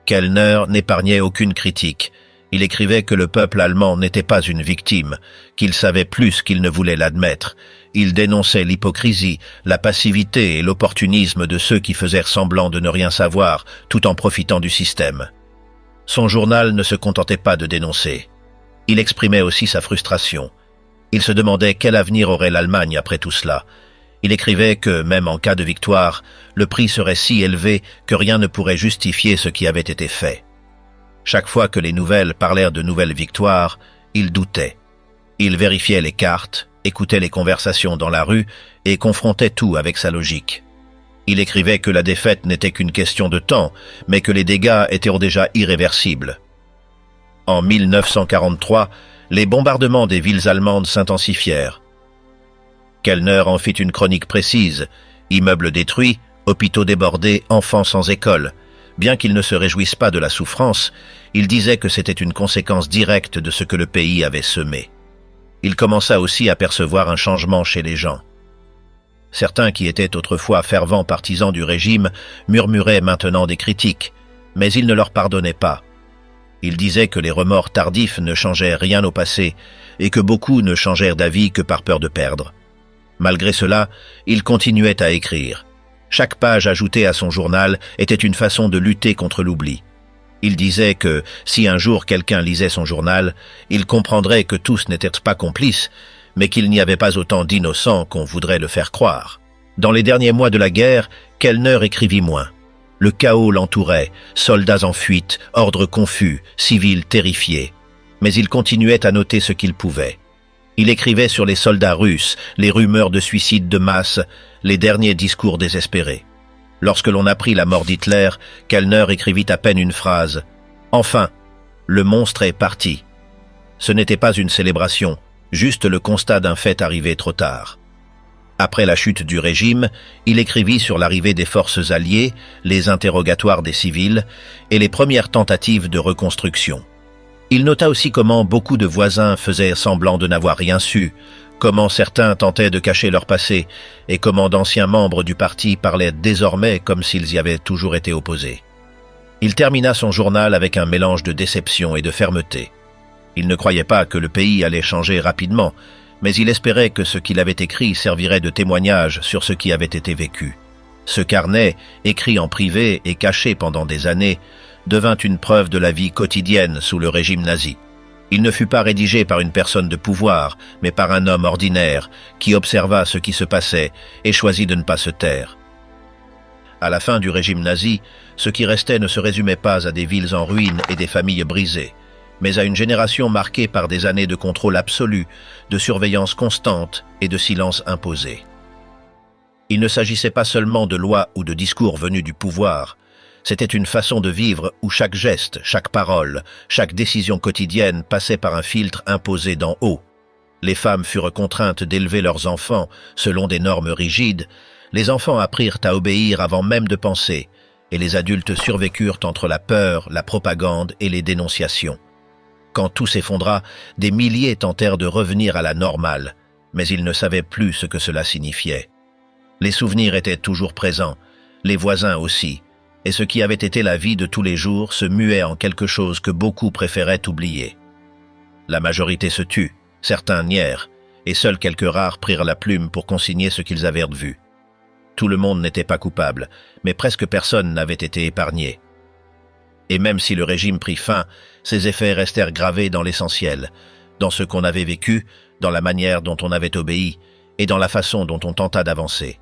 [SPEAKER 1] Kellner n'épargnait aucune critique. Il écrivait que le peuple allemand n'était pas une victime, qu'il savait plus qu'il ne voulait l'admettre. Il dénonçait l'hypocrisie, la passivité et l'opportunisme de ceux qui faisaient semblant de ne rien savoir, tout en profitant du système. Son journal ne se contentait pas de dénoncer. Il exprimait aussi sa frustration. Il se demandait quel avenir aurait l'Allemagne après tout cela. Il écrivait que, même en cas de victoire, le prix serait si élevé que rien ne pourrait justifier ce qui avait été fait. Chaque fois que les nouvelles parlèrent de nouvelles victoires, il doutait. Il vérifiait les cartes, écoutait les conversations dans la rue et confrontait tout avec sa logique. Il écrivait que la défaite n'était qu'une question de temps, mais que les dégâts étaient déjà irréversibles. En 1943, les bombardements des villes allemandes s'intensifièrent. Kellner en fit une chronique précise, immeubles détruits, hôpitaux débordés, enfants sans école. Bien qu'il ne se réjouisse pas de la souffrance, il disait que c'était une conséquence directe de ce que le pays avait semé. Il commença aussi à percevoir un changement chez les gens. Certains qui étaient autrefois fervents partisans du régime murmuraient maintenant des critiques, mais il ne leur pardonnait pas. Il disait que les remords tardifs ne changeaient rien au passé et que beaucoup ne changèrent d'avis que par peur de perdre. Malgré cela, il continuait à écrire. Chaque page ajoutée à son journal était une façon de lutter contre l'oubli. Il disait que, si un jour quelqu'un lisait son journal, il comprendrait que tous n'étaient pas complices, mais qu'il n'y avait pas autant d'innocents qu'on voudrait le faire croire. Dans les derniers mois de la guerre, Kellner écrivit moins. Le chaos l'entourait, soldats en fuite, ordres confus, civils terrifiés. Mais il continuait à noter ce qu'il pouvait. Il écrivait sur les soldats russes, les rumeurs de suicide de masse, les derniers discours désespérés. Lorsque l'on apprit la mort d'Hitler, Kellner écrivit à peine une phrase. « Enfin, le monstre est parti ». Ce n'était pas une célébration, juste le constat d'un fait arrivé trop tard. Après la chute du régime, il écrivit sur l'arrivée des forces alliées, les interrogatoires des civils et les premières tentatives de reconstruction. Il nota aussi comment beaucoup de voisins faisaient semblant de n'avoir rien su, comment certains tentaient de cacher leur passé et comment d'anciens membres du parti parlaient désormais comme s'ils y avaient toujours été opposés. Il termina son journal avec un mélange de déception et de fermeté. Il ne croyait pas que le pays allait changer rapidement, mais il espérait que ce qu'il avait écrit servirait de témoignage sur ce qui avait été vécu. Ce carnet, écrit en privé et caché pendant des années, devint une preuve de la vie quotidienne sous le régime nazi. Il ne fut pas rédigé par une personne de pouvoir, mais par un homme ordinaire qui observa ce qui se passait et choisit de ne pas se taire. À la fin du régime nazi, ce qui restait ne se résumait pas à des villes en ruine et des familles brisées, mais à une génération marquée par des années de contrôle absolu, de surveillance constante et de silence imposé. Il ne s'agissait pas seulement de lois ou de discours venus du pouvoir, c'était une façon de vivre où chaque geste, chaque parole, chaque décision quotidienne passait par un filtre imposé d'en haut. Les femmes furent contraintes d'élever leurs enfants selon des normes rigides, les enfants apprirent à obéir avant même de penser, et les adultes survécurent entre la peur, la propagande et les dénonciations. Quand tout s'effondra, des milliers tentèrent de revenir à la normale, mais ils ne savaient plus ce que cela signifiait. Les souvenirs étaient toujours présents, les voisins aussi, et ce qui avait été la vie de tous les jours se muait en quelque chose que beaucoup préféraient oublier. La majorité se tut, certains nièrent, et seuls quelques rares prirent la plume pour consigner ce qu'ils avaient vu. Tout le monde n'était pas coupable, mais presque personne n'avait été épargné. Et même si le régime prit fin, ses effets restèrent gravés dans l'essentiel, dans ce qu'on avait vécu, dans la manière dont on avait obéi, et dans la façon dont on tenta d'avancer.